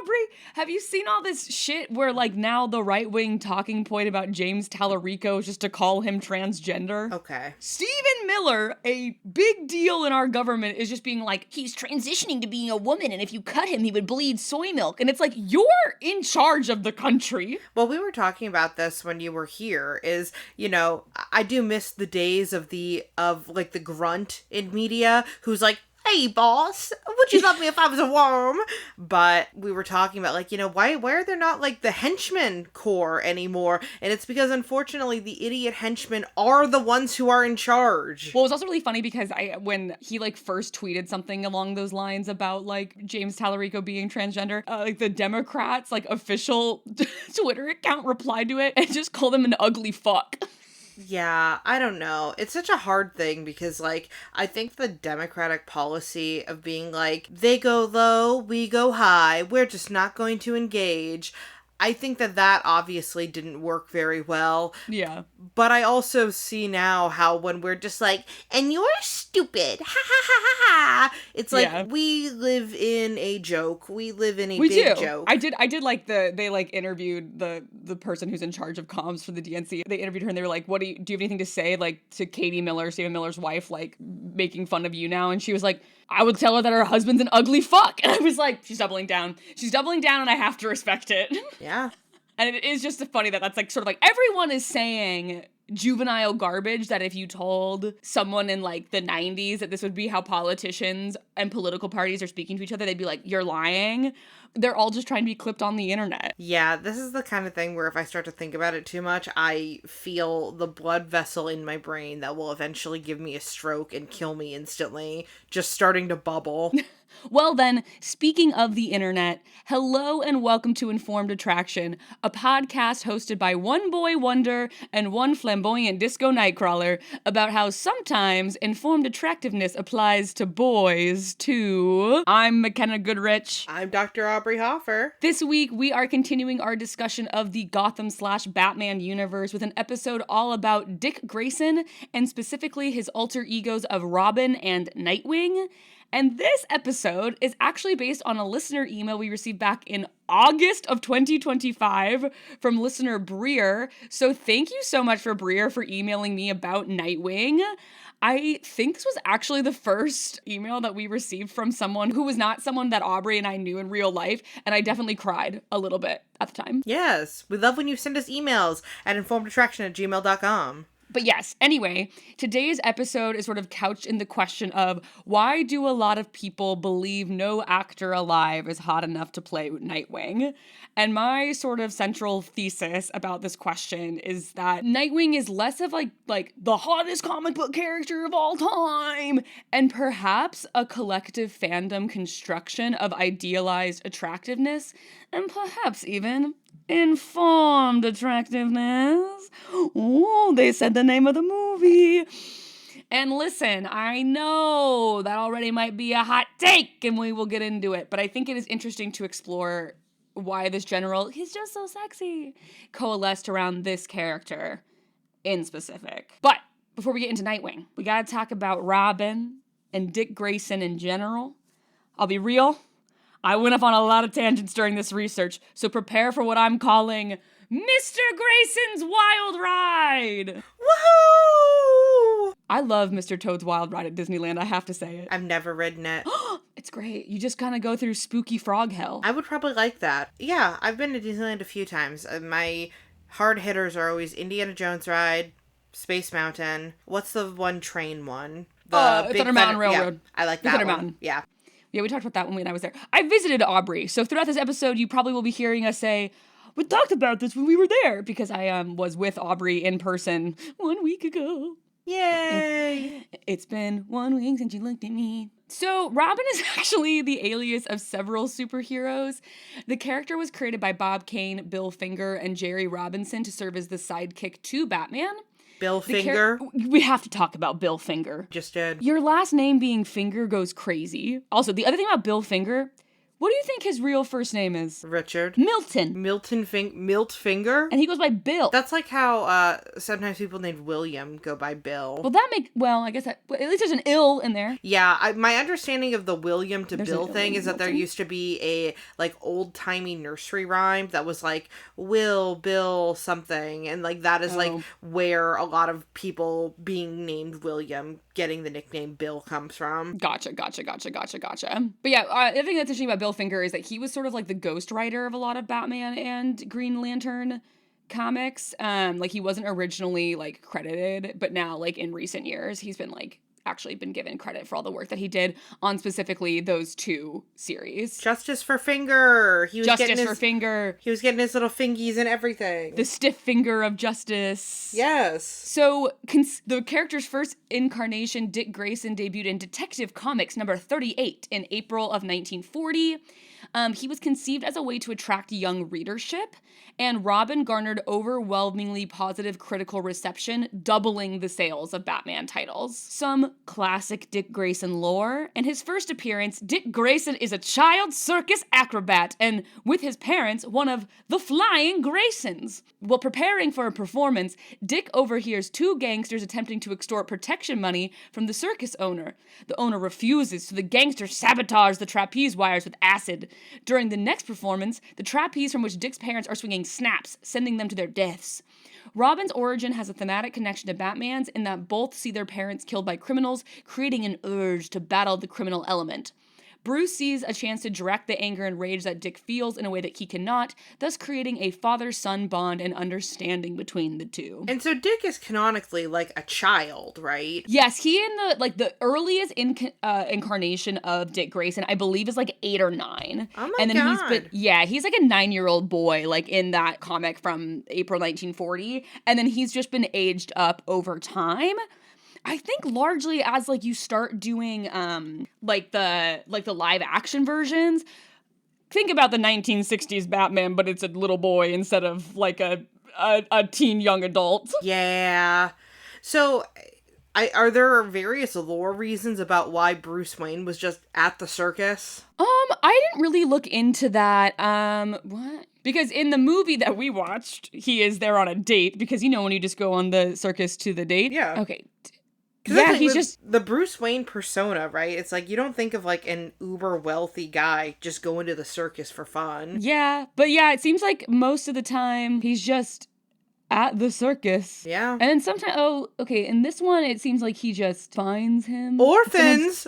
Aubrey, have you seen all this shit where, like, now the right-wing talking point about James Tallarico is just to call him transgender? Okay. Stephen Miller, a big deal in our government, is just being like, he's transitioning to being a woman, and if you cut him, he would bleed soy milk. And it's like, you're in charge of the country. Well, we were talking about this when you were here, is, you know, I do miss the days of the grunt in media who's like, hey, boss, would you love me if I was a worm? But we were talking about, like, you know, why are there not, like, the henchmen corps anymore? And it's because, unfortunately, the idiot henchmen are the ones who are in charge. Well, it was also really funny because when he, like, first tweeted something along those lines about, like, James Tallarico being transgender, like, the Democrats, like, official Twitter account replied to it and just called him an ugly fuck. Yeah, I don't know. It's such a hard thing because, like, I think the Democratic policy of being like, they go low, we go high, we're just not going to engage. I think that obviously didn't work very well. Yeah. But I also see now how when we're just like, and you're stupid, ha ha ha ha ha. It's like, we live in a joke. We live in a big joke. I did like they like interviewed the person who's in charge of comms for the DNC. They interviewed her and they were like, do you have anything to say, like, to Katie Miller, Stephen Miller's wife, like, making fun of you now? And she was like, I would tell her that her husband's an ugly fuck. And I was like, she's doubling down. She's doubling down and I have to respect it. Yeah. And it is just funny that that's, like, sort of like, everyone is saying juvenile garbage that if you told someone in, like, the 90s that this would be how politicians and political parties are speaking to each other, they'd be like, you're lying. They're all just trying to be clipped on the internet. Yeah, this is the kind of thing where if I start to think about it too much, I feel the blood vessel in my brain that will eventually give me a stroke and kill me instantly, just starting to bubble. Well then, speaking of the internet, hello and welcome to Informed Attraction, a podcast hosted by one boy wonder and one flamboyant disco nightcrawler about how sometimes informed attractiveness applies to boys too. I'm Mackenna Goodrich. I'm Dr. Aubrey Hoffer. This week, we are continuing our discussion of the Gotham/Batman universe with an episode all about Dick Grayson and specifically his alter egos of Robin and Nightwing. And this episode is actually based on a listener email we received back in August of 2025 from listener Breer. So thank you so much for Breer for emailing me about Nightwing. I think this was actually the first email that we received from someone who was not someone that Aubrey and I knew in real life, and I definitely cried a little bit at the time. Yes, we love when you send us emails at informedattraction@gmail.com. But yes, anyway, today's episode is sort of couched in the question of why do a lot of people believe no actor alive is hot enough to play Nightwing? And my sort of central thesis about this question is that Nightwing is less of like the hottest comic book character of all time, and perhaps a collective fandom construction of idealized attractiveness, and perhaps even informed attractiveness. Oh, they said the name of the movie. And listen, I know that already might be a hot take, and we will get into it, but I think it is interesting to explore why this general, he's just so sexy, coalesced around this character in specific. But before we get into Nightwing, we gotta talk about Robin and Dick Grayson in general. I'll be real, I went off on a lot of tangents during this research, so prepare for what I'm calling Mr. Grayson's Wild Ride! Woohoo! I love Mr. Toad's Wild Ride at Disneyland, I have to say it. I've never ridden it. It's great. You just kind of go through spooky frog hell. I would probably like that. Yeah, I've been to Disneyland a few times. My hard hitters are always Indiana Jones ride, Space Mountain. What's the one train one? The Thunder Mountain Railroad. Yeah, I like that Thunder one. Mountain. Yeah. Yeah, we talked about that when I was there. I visited Aubrey, so throughout this episode, you probably will be hearing us say, we talked about this when we were there, because I was with Aubrey in person 1 week ago. Yay! It's been 1 week since you looked at me. So Robin is actually the alias of several superheroes. The character was created by Bob Kane, Bill Finger, and Jerry Robinson to serve as the sidekick to Batman. Bill Finger? We have to talk about Bill Finger. Just did. Your last name being Finger goes crazy. Also, the other thing about Bill Finger, What do you think his real first name is? Richard. Milton. Milt Finger? And he goes by Bill. That's like how sometimes people named William go by Bill. I guess that, at least there's an ill in there. Yeah, my understanding of the William to There's Bill an thing is that Milton? there used to be a, like, old-timey nursery rhyme that was like, Will, Bill, something, and, like, that is, like, where a lot of people being named William getting the nickname Bill comes from. Gotcha. But yeah, I think that's interesting about Bill Finger is that he was sort of like the ghostwriter of a lot of Batman and Green Lantern comics. Like he wasn't originally like credited, but now like in recent years he's been like actually been given credit for all the work that he did on specifically those two series. Justice for Finger. Finger. He was getting his little fingies and everything. The stiff finger of justice. Yes. So, the character's first incarnation, Dick Grayson, debuted in Detective Comics number 38 in April of 1940. He was conceived as a way to attract young readership, and Robin garnered overwhelmingly positive critical reception, doubling the sales of Batman titles. Some classic Dick Grayson lore. In his first appearance, Dick Grayson is a child circus acrobat, and with his parents, one of the Flying Graysons. While preparing for a performance, Dick overhears two gangsters attempting to extort protection money from the circus owner. The owner refuses, so the gangsters sabotage the trapeze wires with acid. During the next performance, the trapeze from which Dick's parents are swinging snaps, sending them to their deaths. Robin's origin has a thematic connection to Batman's in that both see their parents killed by criminals, creating an urge to battle the criminal element. Bruce sees a chance to direct the anger and rage that Dick feels in a way that he cannot, thus creating a father-son bond and understanding between the two. And so Dick is canonically like a child, right? Yes, he in the earliest incarnation of Dick Grayson, I believe, is like 8 or 9. Oh my and then God. he's like a 9-year-old boy, like in that comic from April 1940, and then he's just been aged up over time. I think largely as like you start doing like the live action versions. Think about the 1960s Batman, but it's a little boy instead of like a teen young adult. Yeah. So are there various lore reasons about why Bruce Wayne was just at the circus? I didn't really look into that. What? Because in the movie that we watched, he is there on a date because, you know, when you just go on the circus to the date. Yeah. Okay. Yeah, he's just the Bruce Wayne persona, right? It's like you don't think of like an uber wealthy guy just going to the circus for fun. Yeah, but yeah, it seems like most of the time he's just at the circus. Yeah. And then sometimes, in this one it seems like he just finds him. Orphans!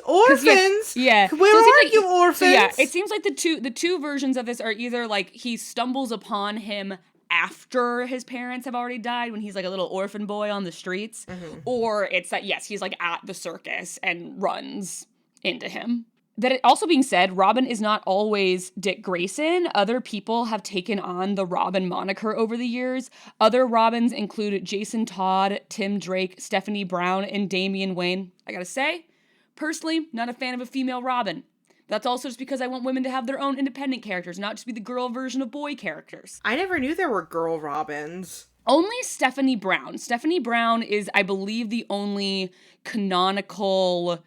Yeah. Where are you, orphans? So yeah, it seems like the two versions of this are either like he stumbles upon him after his parents have already died when he's like a little orphan boy on the streets, or it's that, yes, he's like at the circus and runs into him. That it also being said, Robin is not always Dick Grayson. Other people have taken on the Robin moniker over the years. Other Robins include Jason Todd, Tim Drake, Stephanie Brown, and Damian Wayne. I gotta say, personally, not a fan of a female Robin. That's also just because I want women to have their own independent characters, not just be the girl version of boy characters. I never knew there were girl Robins. Only Stephanie Brown. Stephanie Brown is, I believe, the only canonical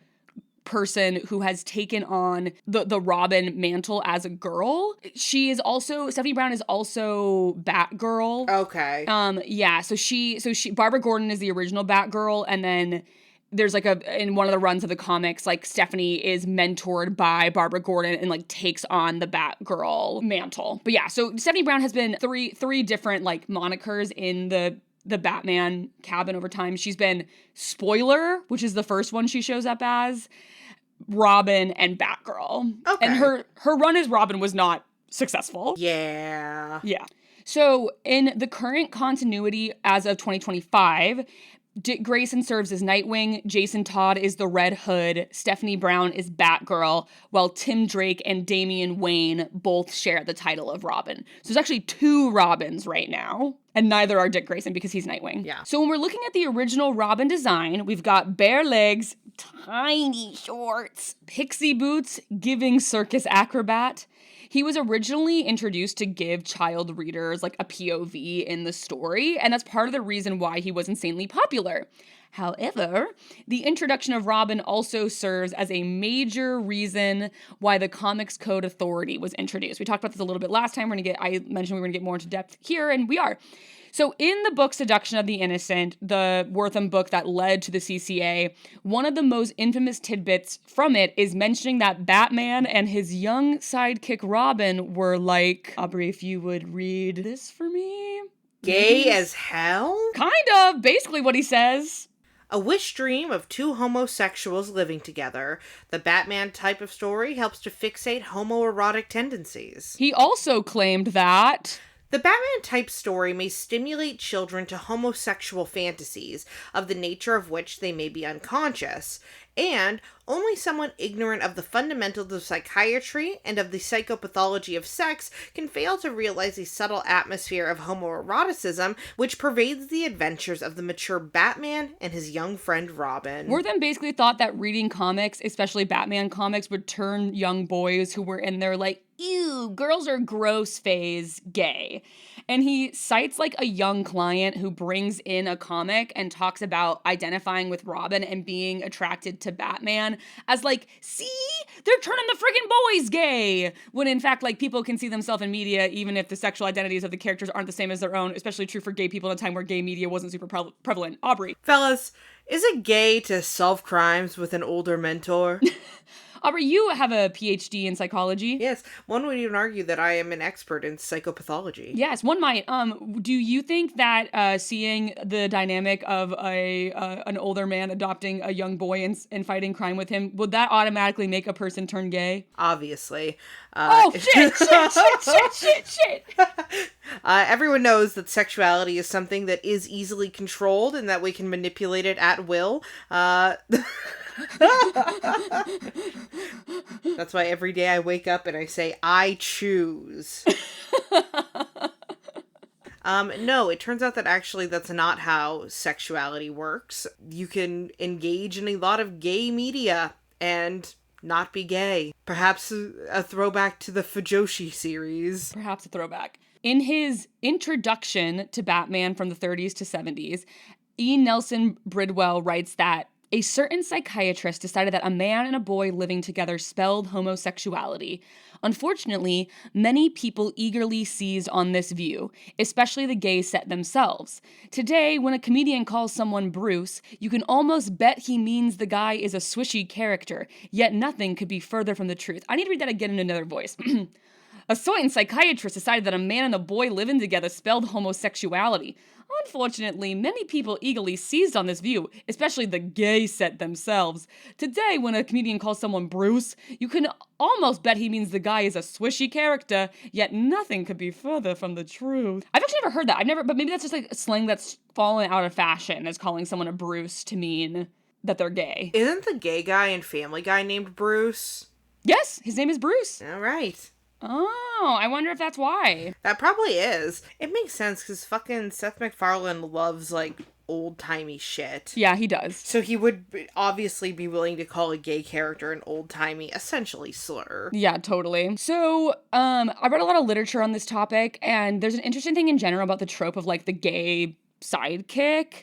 person who has taken on the Robin mantle as a girl. Stephanie Brown is also Batgirl. Okay. Yeah, so she Barbara Gordon is the original Batgirl, and then there's like in one of the runs of the comics, like Stephanie is mentored by Barbara Gordon and like takes on the Batgirl mantle. But yeah, so Stephanie Brown has been three different like monikers in the Batman cabin over time. She's been Spoiler, which is the first one she shows up as, Robin, and Batgirl. Okay. And her run as Robin was not successful. Yeah. Yeah. So in the current continuity as of 2025, Dick Grayson serves as Nightwing, Jason Todd is the Red Hood, Stephanie Brown is Batgirl, while Tim Drake and Damian Wayne both share the title of Robin. So there's actually 2 Robins right now, and neither are Dick Grayson because he's Nightwing. Yeah. So when we're looking at the original Robin design, we've got bare legs, tiny shorts, pixie boots, giving circus acrobat. He was originally introduced to give child readers like a POV in the story, and that's part of the reason why he was insanely popular. However, the introduction of Robin also serves as a major reason why the Comics Code Authority was introduced. We talked about this a little bit last time. I mentioned we were going to get more into depth here, and we are. So in the book Seduction of the Innocent, the Wortham book that led to the CCA, one of the most infamous tidbits from it is mentioning that Batman and his young sidekick Robin were like, Aubrey, if you would read this for me. Gay as hell? Kind of, basically what he says. A wish dream of two homosexuals living together. The Batman type of story helps to fixate homoerotic tendencies. He also claimed that the Batman type story may stimulate children to homosexual fantasies, of the nature of which they may be unconscious, and only someone ignorant of the fundamentals of psychiatry and of the psychopathology of sex can fail to realize the subtle atmosphere of homoeroticism which pervades the adventures of the mature Batman and his young friend Robin. Wortham basically thought that reading comics, especially Batman comics, would turn young boys who were in their like, ew, girls are gross phase gay. And he cites like a young client who brings in a comic and talks about identifying with Robin and being attracted to Batman as like, see, they're turning the friggin' boys gay. When in fact, like, people can see themselves in media even if the sexual identities of the characters aren't the same as their own, especially true for gay people in a time where gay media wasn't super prevalent. Aubrey. Fellas, is it gay to solve crimes with an older mentor? Aubrey, you have a PhD in psychology. Yes, one would even argue that I am an expert in psychopathology. Yes, one might. Do you think that seeing the dynamic of an older man adopting a young boy and fighting crime with him, would that automatically make a person turn gay? Obviously. Shit. Everyone knows that sexuality is something that is easily controlled and that we can manipulate it at will. That's why every day I wake up and I say, I choose. No, it turns out that actually that's not how sexuality works. You can engage in a lot of gay media and not be gay. Perhaps a throwback to the Fujoshi series. Perhaps a throwback. In his introduction to Batman from the 30s to 70s, E. Nelson Bridwell writes that a certain psychiatrist decided that a man and a boy living together spelled homosexuality. Unfortunately, many people eagerly seized on this view, especially the gay set themselves. Today, when a comedian calls someone Bruce, you can almost bet he means the guy is a swishy character, yet nothing could be further from the truth. I need to read that again in another voice. A certain psychiatrist decided that a man and a boy living together spelled homosexuality. Unfortunately, many people eagerly seized on this view, especially the gay set themselves. Today, when a comedian calls someone Bruce, you can almost bet he means the guy is a swishy character, yet nothing could be further from the truth. I've actually never heard that. But maybe that's just like a slang that's fallen out of fashion, as calling someone a Bruce to mean that they're gay. Isn't the gay guy in Family Guy named Bruce? Yes, his name is Bruce. All right. Oh, I wonder if that's why. That probably is. It makes sense because fucking Seth MacFarlane loves, like, old-timey shit. Yeah, he does. So he would obviously be willing to call a gay character an old-timey, essentially, slur. Yeah, totally. So, I read a lot of literature on this topic, and there's an interesting thing in general about the trope of, like, the gay sidekick.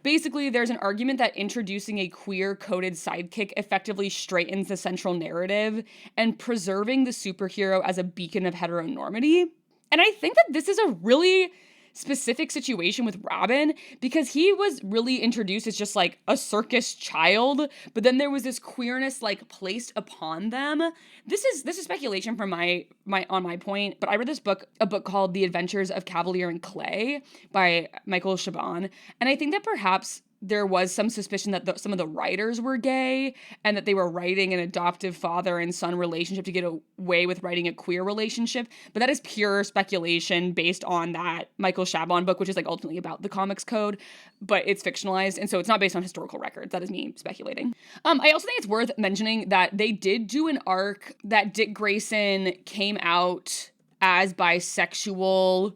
Basically, there's an argument that introducing a queer-coded sidekick effectively straightens the central narrative and preserving the superhero as a beacon of heteronormity. And I think that this is a really specific situation with Robin because he was really introduced as just like a circus child, but then there was this queerness like placed upon them. This is speculation from my point, but I read a book called The Adventures of Cavalier and Clay by Michael Chabon, and I think that perhaps there was some suspicion that some of the writers were gay and that they were writing an adoptive father and son relationship to get away with writing a queer relationship. But that is pure speculation based on that Michael Chabon book, which is like ultimately about the Comics Code, but it's fictionalized. And so it's not based on historical records. That is me speculating. I also think it's worth mentioning that they did do an arc that Dick Grayson came out as bisexual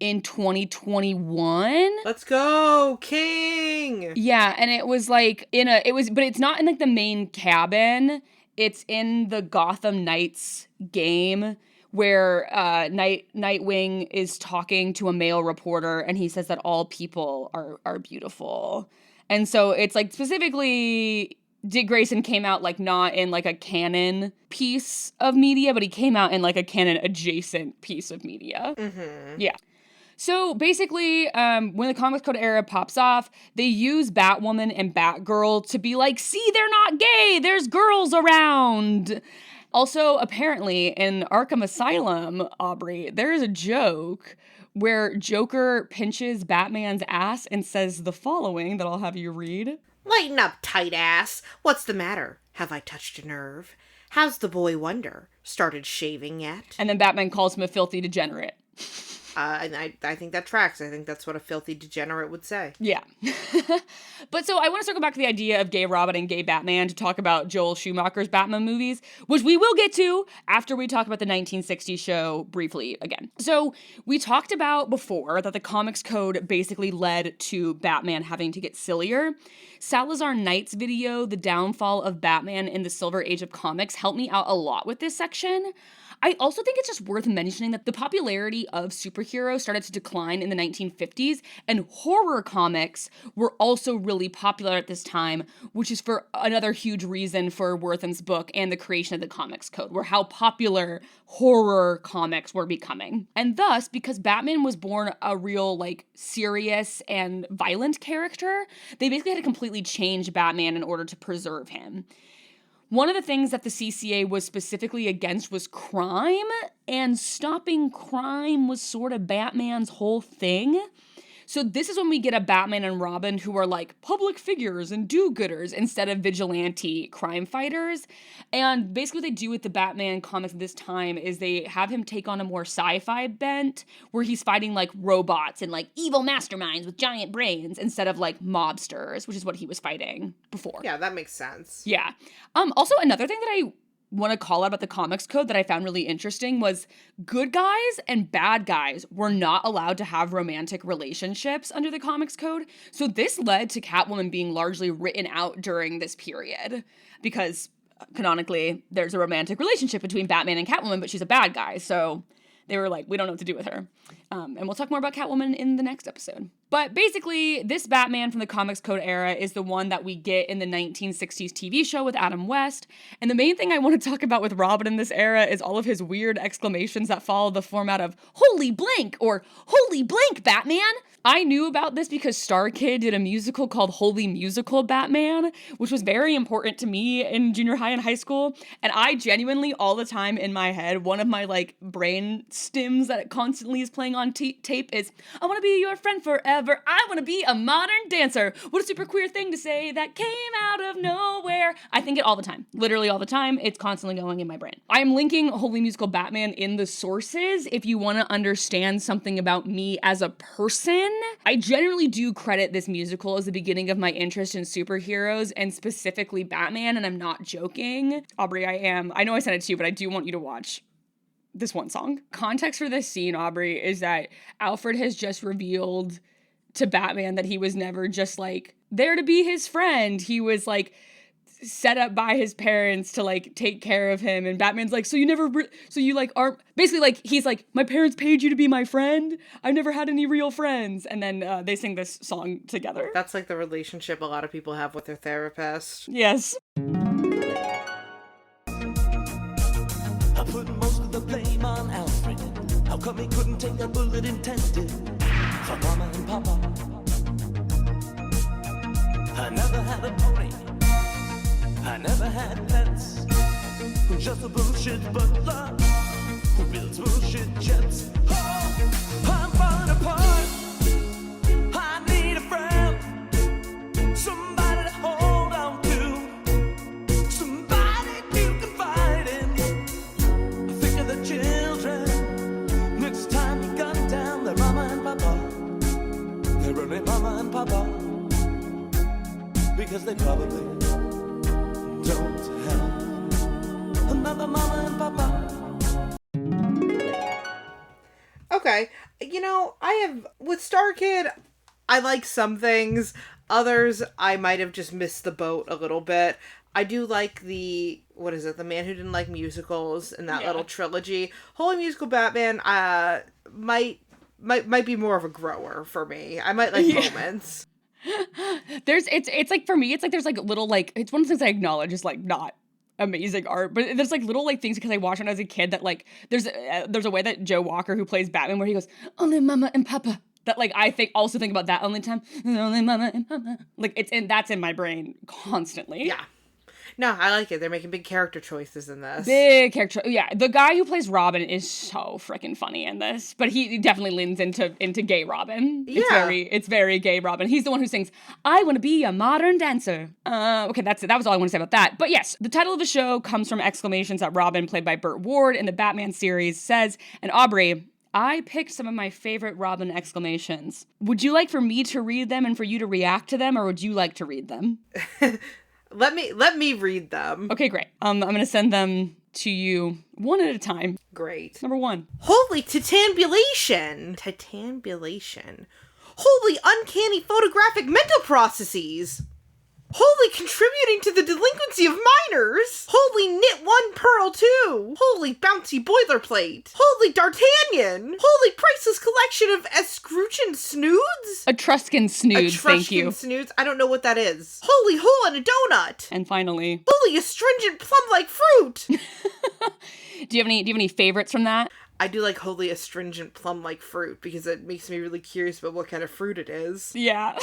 in 2021. Let's go, King! Yeah, and it was like but it's not in like the main cabin. It's in the Gotham Knights game where Nightwing is talking to a male reporter and he says that all people are beautiful. And so it's like specifically Dick Grayson came out like not in like a canon piece of media, but he came out in like a canon adjacent piece of media. Mm-hmm. Yeah. So basically, when the Comics Code era pops off, they use Batwoman and Batgirl to be like, see, they're not gay, there's girls around. Also, apparently, in Arkham Asylum, Aubrey, there is a joke where Joker pinches Batman's ass and says the following that I'll have you read. Lighten up, tight ass. What's the matter? Have I touched a nerve? How's the boy wonder? Started shaving yet? And then Batman calls him a filthy degenerate. And I think that tracks. I think that's what a filthy degenerate would say. Yeah. But so I want to circle back to the idea of gay Robin and gay Batman to talk about Joel Schumacher's Batman movies, which we will get to after we talk about the 1960s show briefly again. So we talked about before that the Comics Code basically led to Batman having to get sillier. Salazar Knight's video, The Downfall of Batman in the Silver Age of Comics, helped me out a lot with this section. I also think it's just worth mentioning that the popularity of superheroes started to decline in the 1950s, and horror comics were also really popular at this time, which is for another huge reason for Wortham's book and the creation of the Comics Code, were how popular horror comics were becoming. And thus, because Batman was born a real, like, serious and violent character, they basically had to completely change Batman in order to preserve him. One of the things that the CCA was specifically against was crime, and stopping crime was sort of Batman's whole thing. So this is when we get a Batman and Robin who are like public figures and do-gooders instead of vigilante crime fighters. And basically what they do with the Batman comics at this time is they have him take on a more sci-fi bent where he's fighting like robots and like evil masterminds with giant brains instead of like mobsters, which is what he was fighting before. Yeah, that makes sense. Yeah. Also, another thing that I want to call out about the Comics Code that I found really interesting was good guys and bad guys were not allowed to have romantic relationships under the Comics Code. So this led to Catwoman being largely written out during this period because canonically there's a romantic relationship between Batman and Catwoman, but she's a bad guy. So they were like, we don't know what to do with her. And we'll talk more about Catwoman in the next episode. But basically, this Batman from the Comics Code era is the one that we get in the 1960s TV show with Adam West. And the main thing I want to talk about with Robin in this era is all of his weird exclamations that follow the format of "Holy blank" or "Holy blank, Batman!" I knew about this because Star Kid did a musical called Holy Musical Batman, which was very important to me in junior high and high school. And I genuinely, all the time in my head, one of my like brain stims that constantly is playing on tape is, I want to be your friend forever. I want to be a modern dancer. What a super queer thing to say that came out of nowhere. I think it all the time. Literally all the time. It's constantly going in my brain. I am linking Holy Musical Batman in the sources if you want to understand something about me as a person. I generally do credit this musical as the beginning of my interest in superheroes and specifically Batman, and I'm not joking. Aubrey, I know I sent it to you, but I do want you to watch this one song. Context for this scene, Aubrey, is that Alfred has just revealed to Batman that he was never just like there to be his friend. He was like set up by his parents to like take care of him, and Batman's like, so you like aren't, basically like he's like, my parents paid you to be my friend, I've never had any real friends. And then they sing this song together. That's like the relationship a lot of people have with their therapist. Yes. I put most of the blame on Alfred. How come he couldn't take a bullet intended for Mama and Papa? I never had a pony, I never had pets. Just a bullshit butler who builds bullshit jets. Oh, I'm falling apart. I need a friend, somebody to hold on to, somebody you can confide in. Think of the children. Next time you gun down their mama and papa, they're only mama and papa, because they probably don't have another mama and papa. Okay, I have, with Star Kid, I like some things, others I might have just missed the boat a little bit. I do like the Man Who Didn't Like Musicals and that little trilogy. Holy Musical Batman, might be more of a grower for me. I might like moments. It's like, for me, it's like there's like little, like, it's one of the things I acknowledge is like not amazing art, but there's like little like things because I watched it as a kid that like there's a way that Joe Walker, who plays Batman, where he goes, only mama and papa, that like I think about that only time, only mama and papa, like that's in my brain constantly. Yeah. No, I like it. They're making big character choices in this. Big character. Yeah, the guy who plays Robin is so freaking funny in this, but he definitely leans into gay Robin. Yeah. It's very gay Robin. He's the one who sings, I want to be a modern dancer. Okay, that's it. That was all I want to say about that. But yes, the title of the show comes from exclamations that Robin, played by Burt Ward in the Batman series, says. And Aubrey, I picked some of my favorite Robin exclamations. Would you like for me to read them and for you to react to them, or would you like to read them? Let me read them. Okay, great. I'm gonna send them to you one at a time. Great. Number 1. Holy titambulation. Titambulation. Holy uncanny photographic mental processes. Holy contributing to the delinquency of minors. Holy knit one pearl two. Holy bouncy boilerplate. Holy D'Artagnan. Holy priceless collection of Etruscan snoods. Etruscan snoods, thank you. Etruscan snoods. I don't know what that is. Holy hole in a donut. And finally, holy astringent plum-like fruit. Do you have any favorites from that? I do like holy astringent plum-like fruit because it makes me really curious about what kind of fruit it is. Yeah.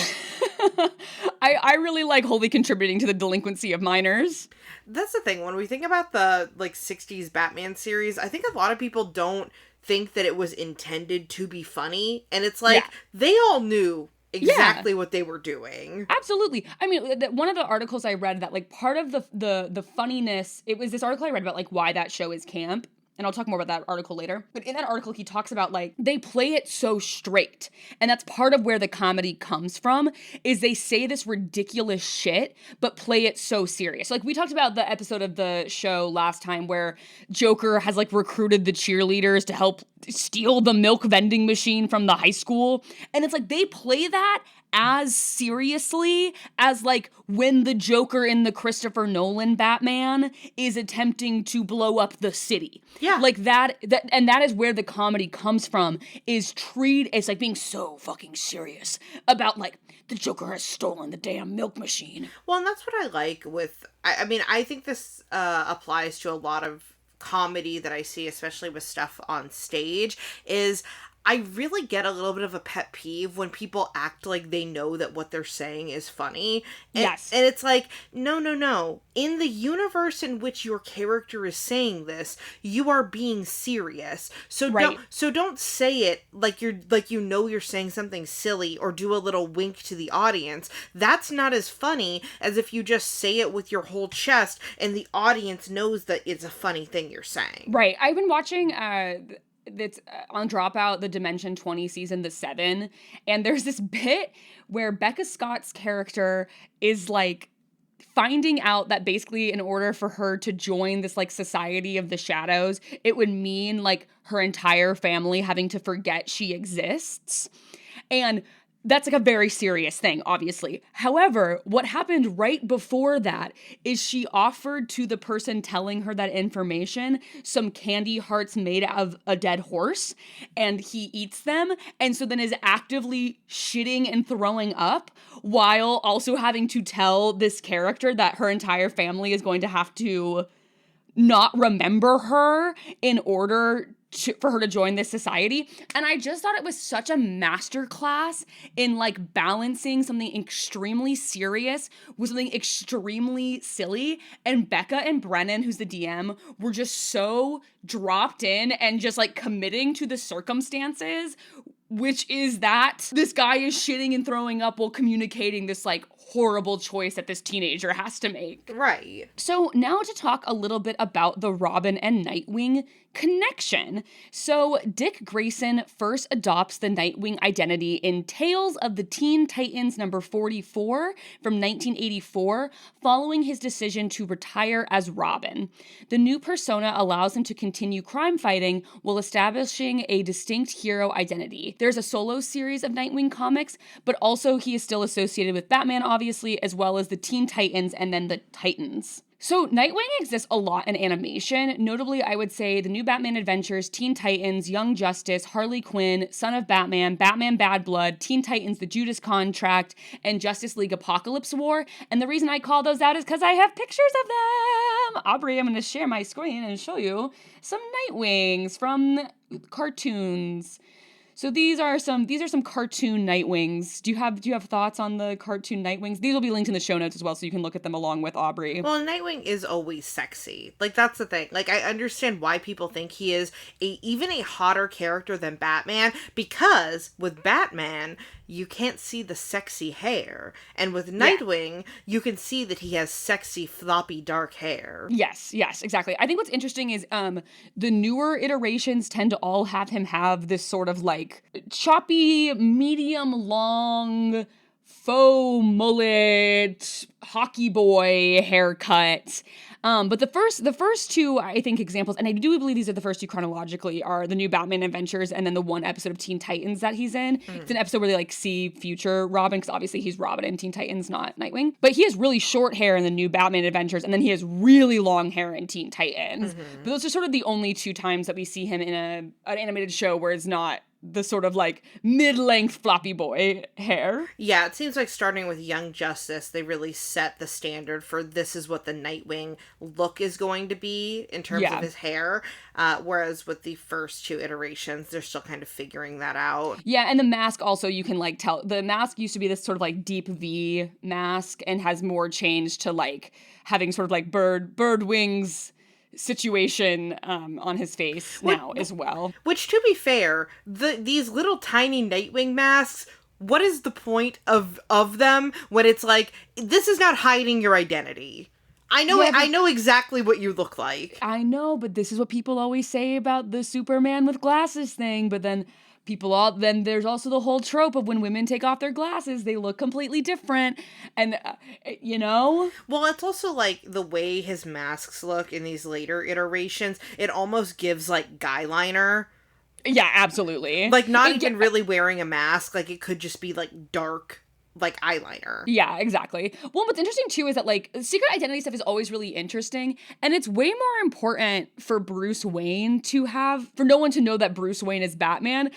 I really like wholly contributing to the delinquency of minors. That's the thing. When we think about the, like, 60s Batman series, I think a lot of people don't think that it was intended to be funny. And it's like, they all knew exactly what they were doing. Absolutely. I mean, one of the articles I read that, like, part of the funniness, it was this article I read about, like, why that show is camp. And I'll talk more about that article later. But in that article, he talks about, like, they play it so straight. And that's part of where the comedy comes from, is they say this ridiculous shit, but play it so serious. Like, we talked about the episode of the show last time where Joker has, like, recruited the cheerleaders to help steal the milk vending machine from the high school. And it's like, they play that as seriously as, like, when the Joker in the Christopher Nolan Batman is attempting to blow up the city. Yeah. Like, that is where the comedy comes from, is it's like being so fucking serious about, like, the Joker has stolen the damn milk machine. Well, and that's what I like with, I mean, I think this applies to a lot of comedy that I see, especially with stuff on stage, is I really get a little bit of a pet peeve when people act like they know that what they're saying is funny. And, yes. And it's like, no. In the universe in which your character is saying this, you are being serious. So don't say it like you're saying something silly or do a little wink to the audience. That's not as funny as if you just say it with your whole chest and the audience knows that it's a funny thing you're saying. Right. I've been watching that's on Dropout, the Dimension 20 season, the 7, and there's this bit where Becca Scott's character is, like, finding out that basically in order for her to join this, like, Society of the Shadows, it would mean, like, her entire family having to forget she exists. And that's, like, a very serious thing, obviously. However, what happened right before that is she offered to the person telling her that information some candy hearts made out of a dead horse, and he eats them, and so then is actively shitting and throwing up while also having to tell this character that her entire family is going to have to not remember her in order for her to join this society. And I just thought it was such a masterclass in, like, balancing something extremely serious with something extremely silly. And Becca and Brennan, who's the DM, were just so dropped in and just, like, committing to the circumstances, which is that this guy is shitting and throwing up while communicating this, like, horrible choice that this teenager has to make. Right. So now to talk a little bit about the Robin and Nightwing connection. So Dick Grayson first adopts the Nightwing identity in Tales of the Teen Titans number 44 from 1984, following his decision to retire as Robin. The new persona allows him to continue crime fighting while establishing a distinct hero identity. There's a solo series of Nightwing comics, but also he is still associated with Batman, obviously, as well as the Teen Titans and then the Titans. So Nightwing exists a lot in animation. Notably, I would say the New Batman Adventures, Teen Titans, Young Justice, Harley Quinn, Son of Batman, Batman Bad Blood, Teen Titans, The Judas Contract, and Justice League Apocalypse War. And the reason I call those out is because I have pictures of them. Aubrey, I'm going to share my screen and show you some Nightwings from cartoons. So these are some cartoon Nightwings. Do you have thoughts on the cartoon Nightwings? These will be linked in the show notes as well, so you can look at them along with Aubrey. Well, Nightwing is always sexy. Like, that's the thing. Like, I understand why people think he is even a hotter character than Batman, because with Batman, you can't see the sexy hair. And with Nightwing, you can see that he has sexy, floppy, dark hair. Yes, exactly. I think what's interesting is the newer iterations tend to all have him have this sort of like choppy, medium long, faux mullet, hockey boy haircut. But the first two, I think, examples, and I do believe these are the first two chronologically, are the New Batman Adventures and then the one episode of Teen Titans that he's in. It's an episode where they like see future Robin, because obviously he's Robin in Teen Titans, not Nightwing. But he has really short hair in the New Batman Adventures, and then he has really long hair in Teen Titans. But those are sort of the only two times that we see him in an animated show where it's not the sort of like mid-length floppy boy hair. Yeah, it seems like starting with Young Justice, they really set the standard for this is what the Nightwing look is going to be in terms of his hair. Whereas with the first two iterations, they're still kind of figuring that out. Yeah, and the mask also, you can like tell, the mask used to be this sort of like deep V mask and has more changed to like having sort of like bird wings situation on his face now as well. Which, to be fair, these little tiny Nightwing masks, what is the point of them when it's like, this is not hiding your identity? I know exactly what you look like. I know, but this is what people always say about the Superman with glasses thing, but then then there's also the whole trope of when women take off their glasses, they look completely different. And, you know? Well, it's also like the way his masks look in these later iterations, it almost gives like guy liner. Yeah, absolutely. Like not even really wearing a mask. Like it could just be like dark, like eyeliner. Yeah, exactly. Well, what's interesting too is that like secret identity stuff is always really interesting, and it's way more important for Bruce Wayne for no one to know that Bruce Wayne is Batman.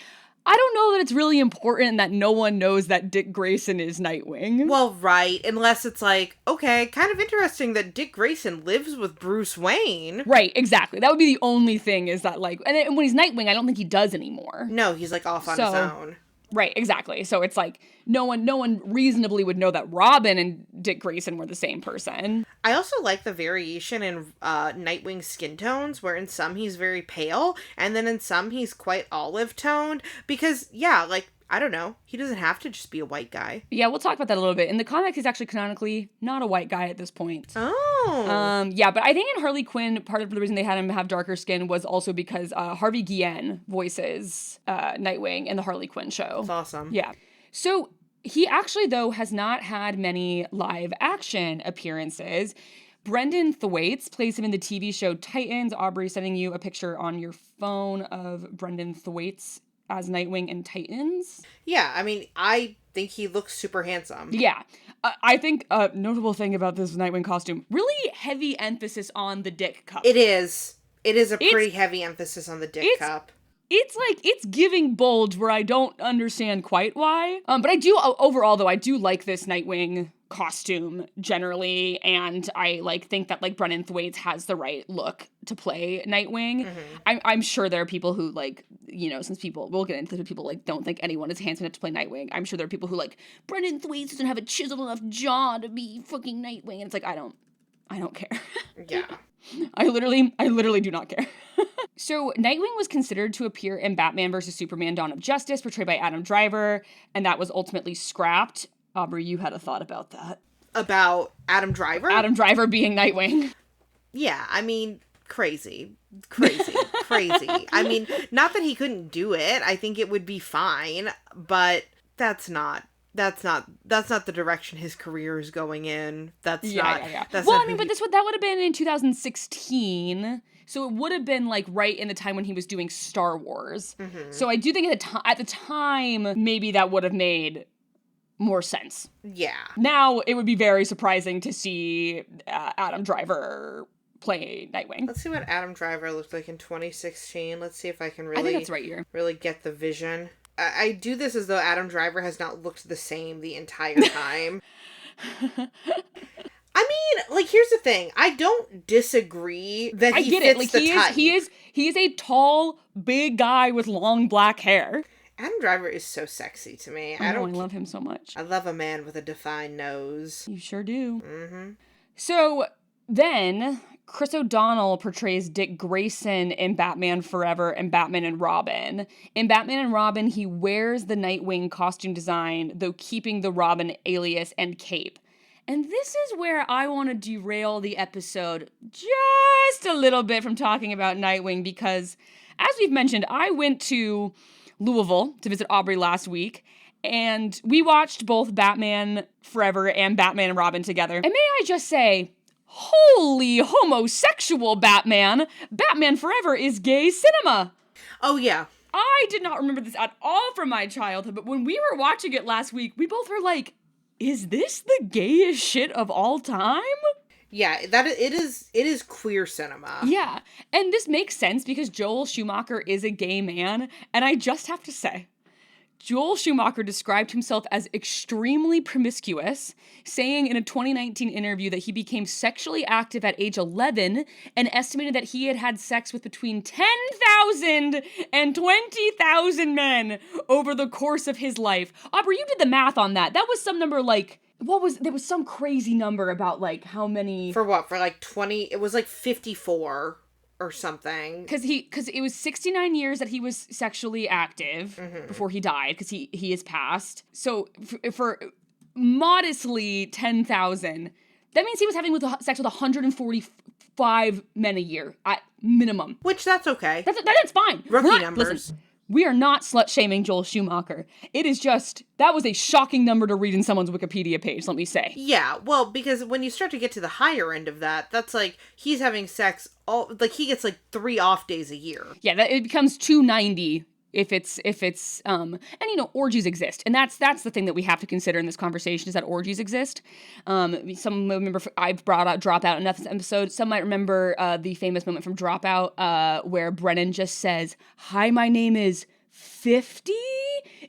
I don't know that it's really important that no one knows that Dick Grayson is Nightwing. Well, right, unless it's like, okay, kind of interesting that Dick Grayson lives with Bruce Wayne. Right, exactly. That would be the only thing, is that like, and when he's Nightwing, I don't think he does anymore. No, he's like off on his own. Right, exactly. So it's like no one reasonably would know that Robin and Dick Grayson were the same person. I also like the variation in Nightwing's skin tones, where in some he's very pale, and then in some he's quite olive toned, because, yeah, like, I don't know, he doesn't have to just be a white guy. Yeah, we'll talk about that a little bit. In the comics, he's actually canonically not a white guy at this point. Oh. Yeah, but I think in Harley Quinn, part of the reason they had him have darker skin was also because Harvey Guillen voices Nightwing in the Harley Quinn show. That's awesome. Yeah. So he actually, though, has not had many live action appearances. Brendan Thwaites plays him in the TV show Titans. Aubrey, sending you a picture on your phone of Brendan Thwaites as Nightwing in Titans. Yeah, I mean, I think he looks super handsome. Yeah. I think a notable thing about this Nightwing costume, really heavy emphasis on the dick cup. It is. It is a pretty heavy emphasis on the dick cup. It's like, it's giving bulge where I don't understand quite why. But I do, overall though, I do like this Nightwing costume generally, and I like think that like Brendan Thwaites has the right look to play Nightwing. I'm sure there are people who like, you know, since we'll get into people like don't think anyone is handsome enough to play Nightwing. I'm sure there are people who like, Brendan Thwaites doesn't have a chiseled enough jaw to be fucking Nightwing. And it's like, I don't care. Yeah. I literally do not care. So Nightwing was considered to appear in Batman vs. Superman: Dawn of Justice, portrayed by Adam Driver, and that was ultimately scrapped. Aubrey, you had a thought about that. About Adam Driver? Adam Driver being Nightwing. Yeah, I mean, crazy. I mean, not that he couldn't do it. I think it would be fine, but that's not the direction his career is going in. That's not. Well, I mean, but that would have been in 2016. So it would have been like right in the time when he was doing Star Wars. So I do think at the time, maybe that would have made more sense. Yeah. Now it would be very surprising to see Adam Driver play Nightwing. Let's see what Adam Driver looked like in 2016. Let's see if I can I think that's right here. really get the vision. I do this as though Adam Driver has not looked the same the entire time. I mean, like, here's the thing. I don't disagree that I he get fits it. Like the type. he is a tall, big guy with long black hair. Adam Driver is so sexy to me. I love him so much. I love a man with a defined nose. You sure do. Mm-hmm. So then Chris O'Donnell portrays Dick Grayson in Batman Forever and Batman and Robin. In Batman and Robin, he wears the Nightwing costume design, though keeping the Robin alias and cape. And this is where I want to derail the episode just a little bit from talking about Nightwing, because, as we've mentioned, I went to Louisville to visit Aubrey last week, and we watched both Batman Forever and Batman and Robin together. And may I just say, holy homosexual Batman! Batman Forever is gay cinema! Oh, yeah. I did not remember this at all from my childhood, but when we were watching it last week, we both were like, is this the gayest shit of all time? Yeah, it is queer cinema. Yeah, and this makes sense because Joel Schumacher is a gay man, and I just have to say, Joel Schumacher described himself as extremely promiscuous, saying in a 2019 interview that he became sexually active at age 11 and estimated that he had had sex with between 10,000 and 20,000 men over the course of his life. Aubrey, you did the math on that. That was some number like, there was some crazy number about like how many... For what? For like 20, it was like 54 or something. Because it was 69 years that he was sexually active before he died, because he is passed. So for modestly 10,000, that means he was having sex with 145 men a year at minimum. Which, that's okay. That's fine. Rookie numbers. Listen, we are not slut-shaming Joel Schumacher. It is just, that was a shocking number to read in someone's Wikipedia page, let me say. Yeah, well, because when you start to get to the higher end of that, that's like, he's having sex he gets like 3 off days a year. Yeah, it becomes 290 if it's and you know, orgies exist. And that's the thing that we have to consider in this conversation, is that orgies exist. Some remember, I've brought out Dropout in this episode. Some might remember the famous moment from Dropout where Brennan just says, "Hi, my name is 50,"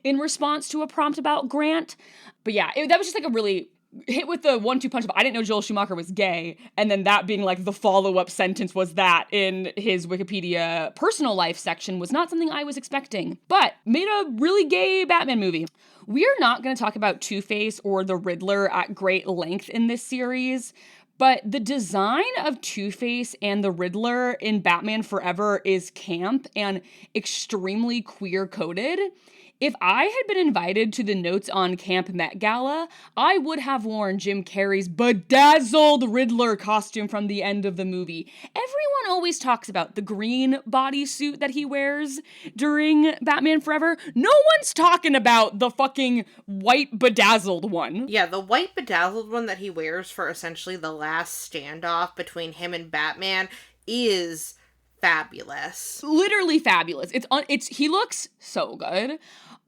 in response to a prompt about Grant. But yeah, that was just like a really hit with the 1-2 punch. I didn't know Joel Schumacher was gay, and then that being like the follow-up sentence was that in his Wikipedia personal life section was not something I was expecting, but made a really gay Batman movie. We are not going to talk about Two-Face or the Riddler at great length in this series, but the design of Two-Face and the Riddler in Batman Forever is camp and extremely queer-coded. If I had been invited to the Notes on Camp Met Gala, I would have worn Jim Carrey's bedazzled Riddler costume from the end of the movie. Everyone always talks about the green bodysuit that he wears during Batman Forever. No one's talking about the fucking white bedazzled one. Yeah, the white bedazzled one that he wears for essentially the last standoff between him and Batman is fabulous. Literally fabulous. He looks so good.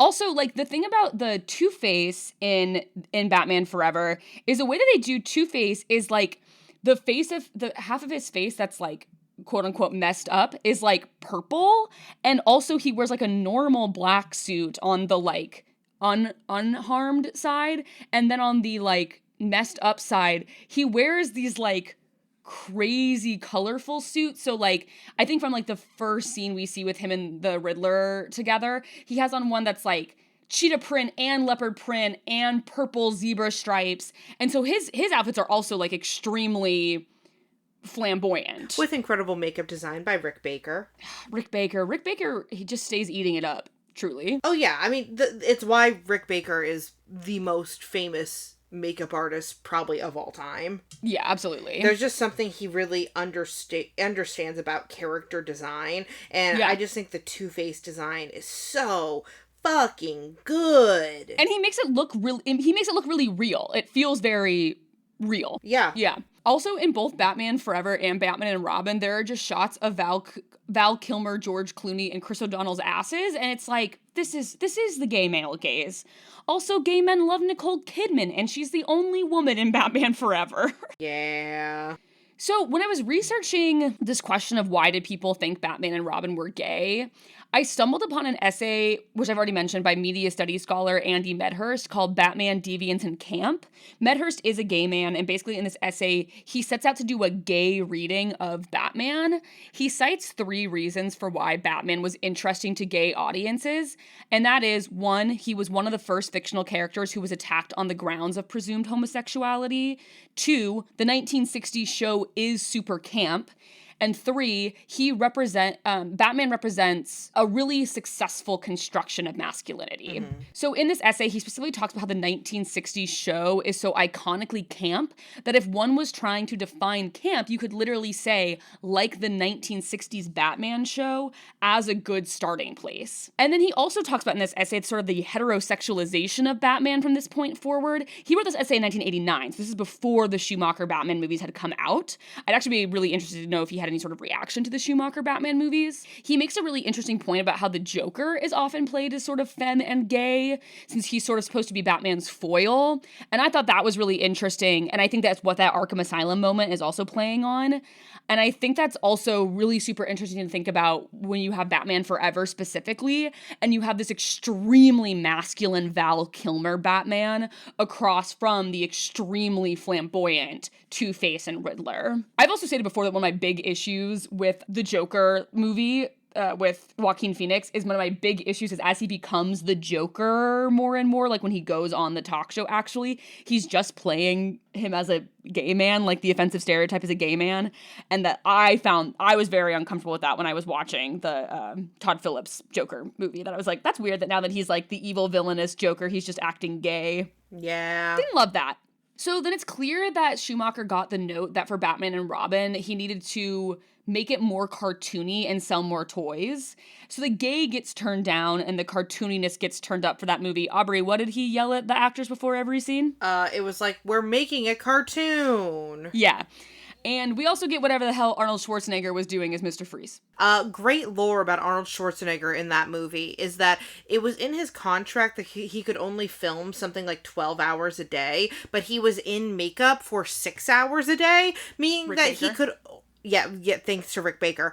Also, like, the thing about the Two-Face in Batman Forever is the way that they do Two-Face is, like, the half of his face that's, like, quote-unquote messed up is, like, purple, and also he wears, like, a normal black suit on the, like, unharmed side, and then on the, like, messed up side, he wears these, like, crazy colorful suit. So like, I think from like the first scene we see with him and the Riddler together, he has on one that's like cheetah print and leopard print and purple zebra stripes. And so his outfits are also like extremely flamboyant. With incredible makeup design by Rick Baker. Rick Baker, he just stays eating it up, truly. Oh yeah, I mean, it's why Rick Baker is the most famous makeup artist probably of all time. Yeah, absolutely. There's just something he really understands about character design, and yeah. I just think the Two-Face design is so fucking good. And he makes it look really real. It feels very real. Yeah. Yeah. Also, in both Batman Forever and Batman and Robin, there are just shots of Val Kilmer, George Clooney, and Chris O'Donnell's asses, and it's like, this is the gay male gaze. Also, gay men love Nicole Kidman, and she's the only woman in Batman Forever. Yeah. So when I was researching this question of why did people think Batman and Robin were gay, I stumbled upon an essay, which I've already mentioned, by media studies scholar Andy Medhurst called Batman, Deviance, and Camp. Medhurst is a gay man, and basically in this essay, he sets out to do a gay reading of Batman. He cites 3 reasons for why Batman was interesting to gay audiences, and that is, 1, he was one of the first fictional characters who was attacked on the grounds of presumed homosexuality. 2, the 1960s show is super camp. And 3, Batman represents a really successful construction of masculinity. Mm-hmm. So in this essay, he specifically talks about how the 1960s show is so iconically camp that if one was trying to define camp, you could literally say, like the 1960s Batman show, as a good starting place. And then he also talks about in this essay sort of the heterosexualization of Batman from this point forward. He wrote this essay in 1989, so this is before the Schumacher Batman movies had come out. I'd actually be really interested to know if he had any sort of reaction to the Schumacher Batman movies. He makes a really interesting point about how the Joker is often played as sort of femme and gay, since he's sort of supposed to be Batman's foil. And I thought that was really interesting, and I think that's what that Arkham Asylum moment is also playing on. And I think that's also really super interesting to think about when you have Batman Forever specifically, and you have this extremely masculine Val Kilmer Batman across from the extremely flamboyant Two-Face and Riddler. I've also stated before that one of my big issues with the Joker movie with Joaquin Phoenix is one of my big issues is as he becomes the Joker more and more, like when he goes on the talk show, actually, he's just playing him as a gay man, like the offensive stereotype as a gay man. And that I was very uncomfortable with that when I was watching the Todd Phillips Joker movie, that I was like, that's weird that now that he's like the evil villainous Joker, he's just acting gay. Yeah. Didn't love that. So then it's clear that Schumacher got the note that for Batman and Robin, he needed to make it more cartoony and sell more toys. So the gay gets turned down and the cartooniness gets turned up for that movie. Aubrey, what did he yell at the actors before every scene? It was like, we're making a cartoon. Yeah. And we also get whatever the hell Arnold Schwarzenegger was doing as Mr. Freeze. Great lore about Arnold Schwarzenegger in that movie is that it was in his contract that he could only film something like 12 hours a day, but he was in makeup for 6 hours a day, meaning that he could... Yeah, thanks to Rick Baker.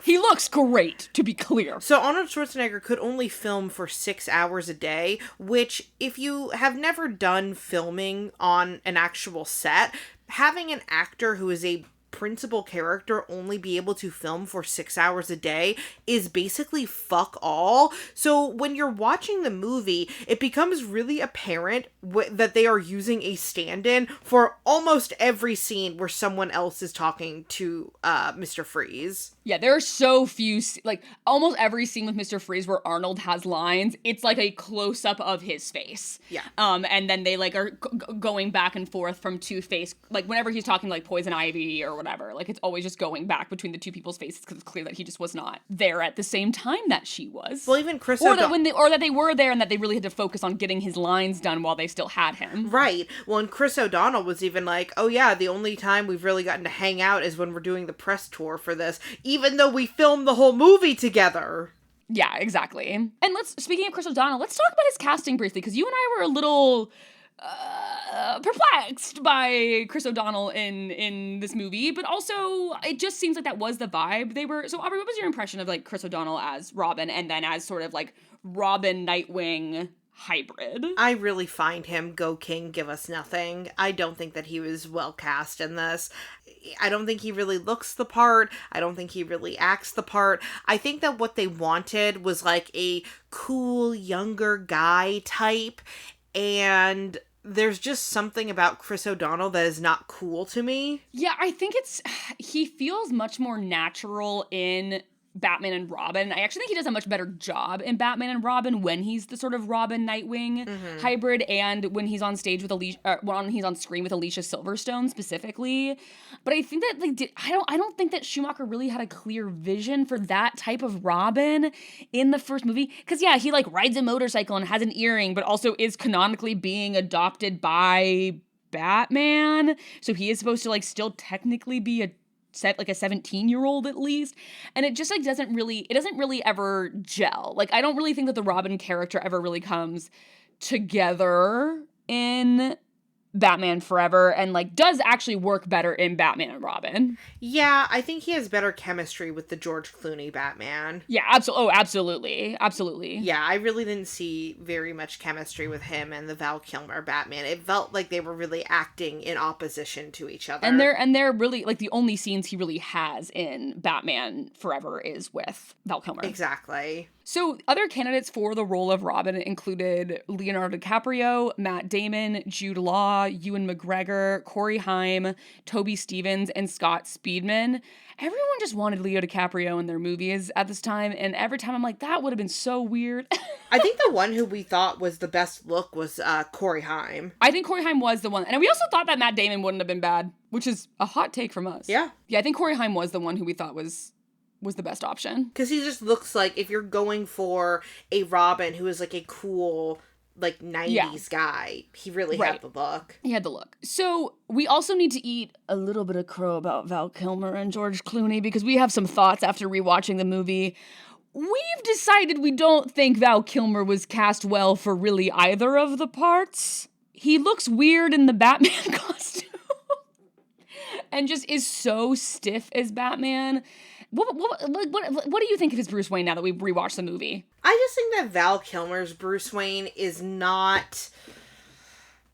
He looks great, to be clear. So Arnold Schwarzenegger could only film for 6 hours a day, which, if you have never done filming on an actual set, having an actor who is a principal character only be able to film for 6 hours a day is basically fuck all. So when you're watching the movie, it becomes really apparent that they are using a stand-in for almost every scene where someone else is talking to Mr. Freeze. Yeah, there are so few, like, almost every scene with Mr. Freeze where Arnold has lines, it's like a close-up of his face. Yeah. And then they, like, are going back and forth from Two-Face, like, whenever he's talking, like, Poison Ivy or whatever, like, it's always just going back between the two people's faces because it's clear that he just was not there at the same time that she was. Well, even Chris or that they were there and that they really had to focus on getting his lines done while they still had him. Right. Well, and Chris O'Donnell was even like, oh yeah, the only time we've really gotten to hang out is when we're doing the press tour for this, even though we filmed the whole movie together. Yeah, exactly. And speaking of Chris O'Donnell, let's talk about his casting briefly, because you and I were a little perplexed by Chris O'Donnell in this movie, but also it just seems like that was the vibe they were. So Aubrey, what was your impression of like Chris O'Donnell as Robin and then as sort of like Robin Nightwing hybrid? I really find him go king, give us nothing. I don't think that he was well cast in this. I don't think he really looks the part. I don't think he really acts the part. I think that what they wanted was like a cool younger guy type, and there's just something about Chris O'Donnell that is not cool to me. Yeah, I think he feels much more natural in Batman and Robin. I actually think he does a much better job in Batman and Robin when he's the sort of Robin Nightwing hybrid, and when he's on stage with when he's on screen with Alicia Silverstone specifically. But I think that I don't think that Schumacher really had a clear vision for that type of Robin in the first movie. Because yeah, he like rides a motorcycle and has an earring, but also is canonically being adopted by Batman. So he is supposed to like still technically be a 17-year-old at least. And it just like doesn't really ever gel. Like I don't really think that the Robin character ever really comes together in Batman Forever and like does actually work better in Batman and Robin. Yeah, I think he has better chemistry with the George Clooney Batman. Yeah, absolutely. Yeah, I really didn't see very much chemistry with him and the Val Kilmer Batman. It felt like they were really acting in opposition to each other. And they're really like the only scenes he really has in Batman Forever is with Val Kilmer. Exactly. So other candidates for the role of Robin included Leonardo DiCaprio, Matt Damon, Jude Law, Ewan McGregor, Corey Haim, Toby Stephens, and Scott Speedman. Everyone just wanted Leo DiCaprio in their movies at this time, and every time I'm like, that would have been so weird. I think the one who we thought was the best look was Corey Haim. I think Corey Haim was the one, and we also thought that Matt Damon wouldn't have been bad, which is a hot take from us. Yeah. Yeah, I think Corey Haim was the one who we thought was the best option. Because he just looks like, if you're going for a Robin who is like a cool, like 90s guy, he really had the look. He had the look. So we also need to eat a little bit of crow about Val Kilmer and George Clooney because we have some thoughts after rewatching the movie. We've decided we don't think Val Kilmer was cast well for really either of the parts. He looks weird in the Batman costume and just is so stiff as Batman. What do you think of his Bruce Wayne now that we've rewatched the movie? I just think that Val Kilmer's Bruce Wayne is not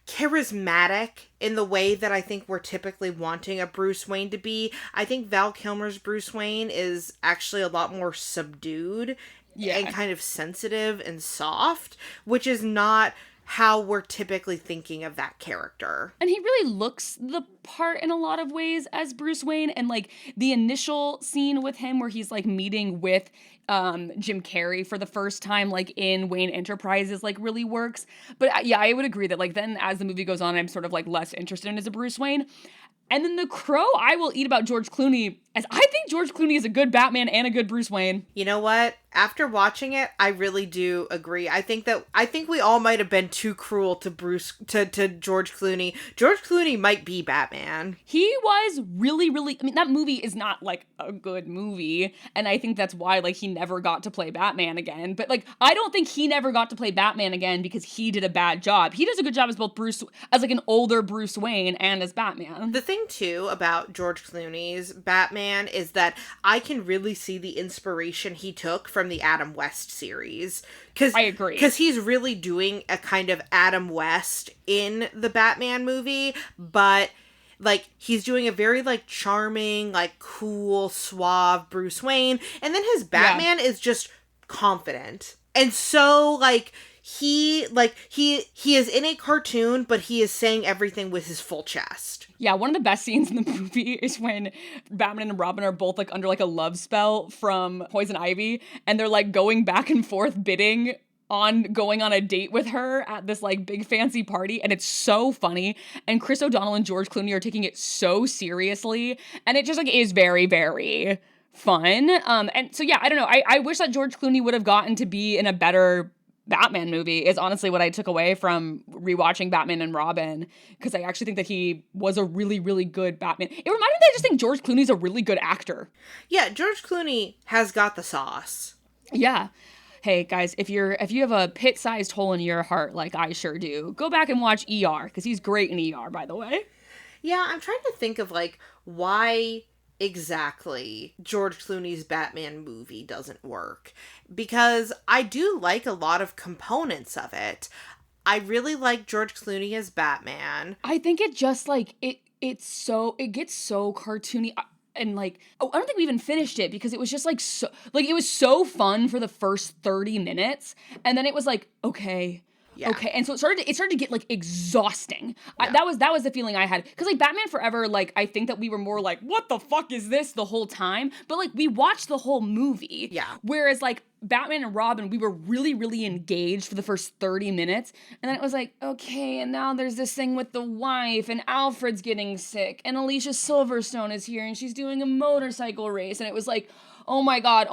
charismatic in the way that I think we're typically wanting a Bruce Wayne to be. I think Val Kilmer's Bruce Wayne is actually a lot more subdued and kind of sensitive and soft, which is not how we're typically thinking of that character. And he really looks the part in a lot of ways as Bruce Wayne. And like the initial scene with him where he's like meeting with Jim Carrey for the first time, like in Wayne Enterprises, like really works. But yeah, I would agree that like then as the movie goes on, I'm sort of like less interested in as a Bruce Wayne. And then the crow I will eat about George Clooney, as I think George Clooney is a good Batman and a good Bruce Wayne. You know what? After watching it, I really do agree. I think we all might have been too cruel to George Clooney. George Clooney might be Batman. He was really, I mean, that movie is not like a good movie. And I think that's why like he never got to play Batman again. But like, I don't think he never got to play Batman again because he did a bad job. He does a good job as like an older Bruce Wayne and as Batman. The thing too about George Clooney's Batman is that I can really see the inspiration he took from the Adam West series. I agree. Because he's really doing a kind of Adam West in the Batman movie, but like he's doing a very like charming, like cool, suave Bruce Wayne, and then his Batman is just confident. And so like he is in a cartoon, but he is saying everything with his full chest. Yeah, one of the best scenes in the movie is when Batman and Robin are both like under like a love spell from Poison Ivy, and they're like going back and forth bidding on going on a date with her at this like big fancy party, and it's so funny. And Chris O'Donnell and George Clooney are taking it so seriously, and it just like is very, very fun. And so yeah, I don't know. I wish that George Clooney would have gotten to be in a better Batman movie is honestly what I took away from rewatching Batman and Robin, because I actually think that he was a really, really good Batman. It reminded me that I just think George Clooney's a really good actor. Yeah, George Clooney has got the sauce. Yeah. Hey guys, if you have a pit-sized hole in your heart like I sure do, go back and watch ER, because he's great in ER, by the way. Yeah, I'm trying to think of like why exactly George Clooney's Batman movie doesn't work, because I do like a lot of components of it. I really like George Clooney as Batman. I think it just like it gets so cartoony. And like, I don't think we even finished it because it was just like so, like it was so fun for the first 30 minutes, and then it was like, okay. Yeah. Okay, and so it started to get like exhausting. Yeah. That was the feeling I had, because like Batman Forever, like I think that we were more like, what the fuck is this the whole time? But like we watched the whole movie. Yeah. Whereas like Batman and Robin, we were really, really engaged for the first 30 minutes. And then it was like, okay, and now there's this thing with the wife, and Alfred's getting sick, and Alicia Silverstone is here, and she's doing a motorcycle race. And it was like, oh my God.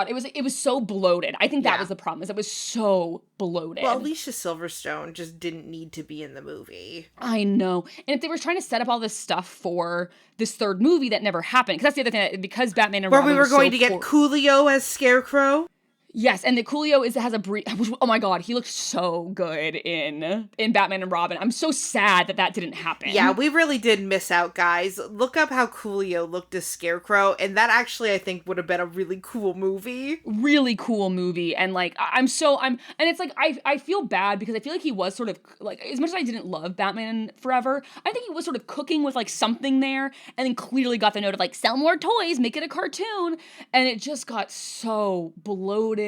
It was so bloated. I think that was the problem, is it was so bloated. Well, Alicia Silverstone just didn't need to be in the movie. I know. And if they were trying to set up all this stuff for this third movie, that never happened. Because that's the other thing, because Batman and Robin where we were going to get Coolio as Scarecrow. Yes, and the Coolio has a brief. Oh my God, he looked so good in Batman and Robin. I'm so sad that didn't happen. Yeah, we really did miss out, guys. Look up how Coolio looked as Scarecrow, and that actually I think would have been a really cool movie. Really cool movie, and like and it's like I feel bad because I feel like he was sort of like, as much as I didn't love Batman Forever, I think he was sort of cooking with like something there, and then clearly got the note of like, sell more toys, make it a cartoon, and it just got so bloated.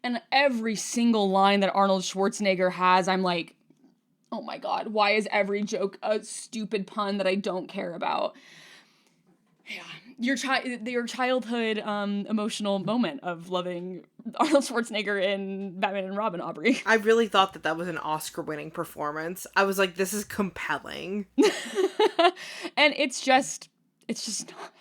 And every single line that Arnold Schwarzenegger has, I'm like, oh my God, why is every joke a stupid pun that I don't care about? Yeah, your childhood emotional moment of loving Arnold Schwarzenegger in Batman and Robin, Aubrey. I really thought that was an Oscar-winning performance. I was like, this is compelling. And it's just not.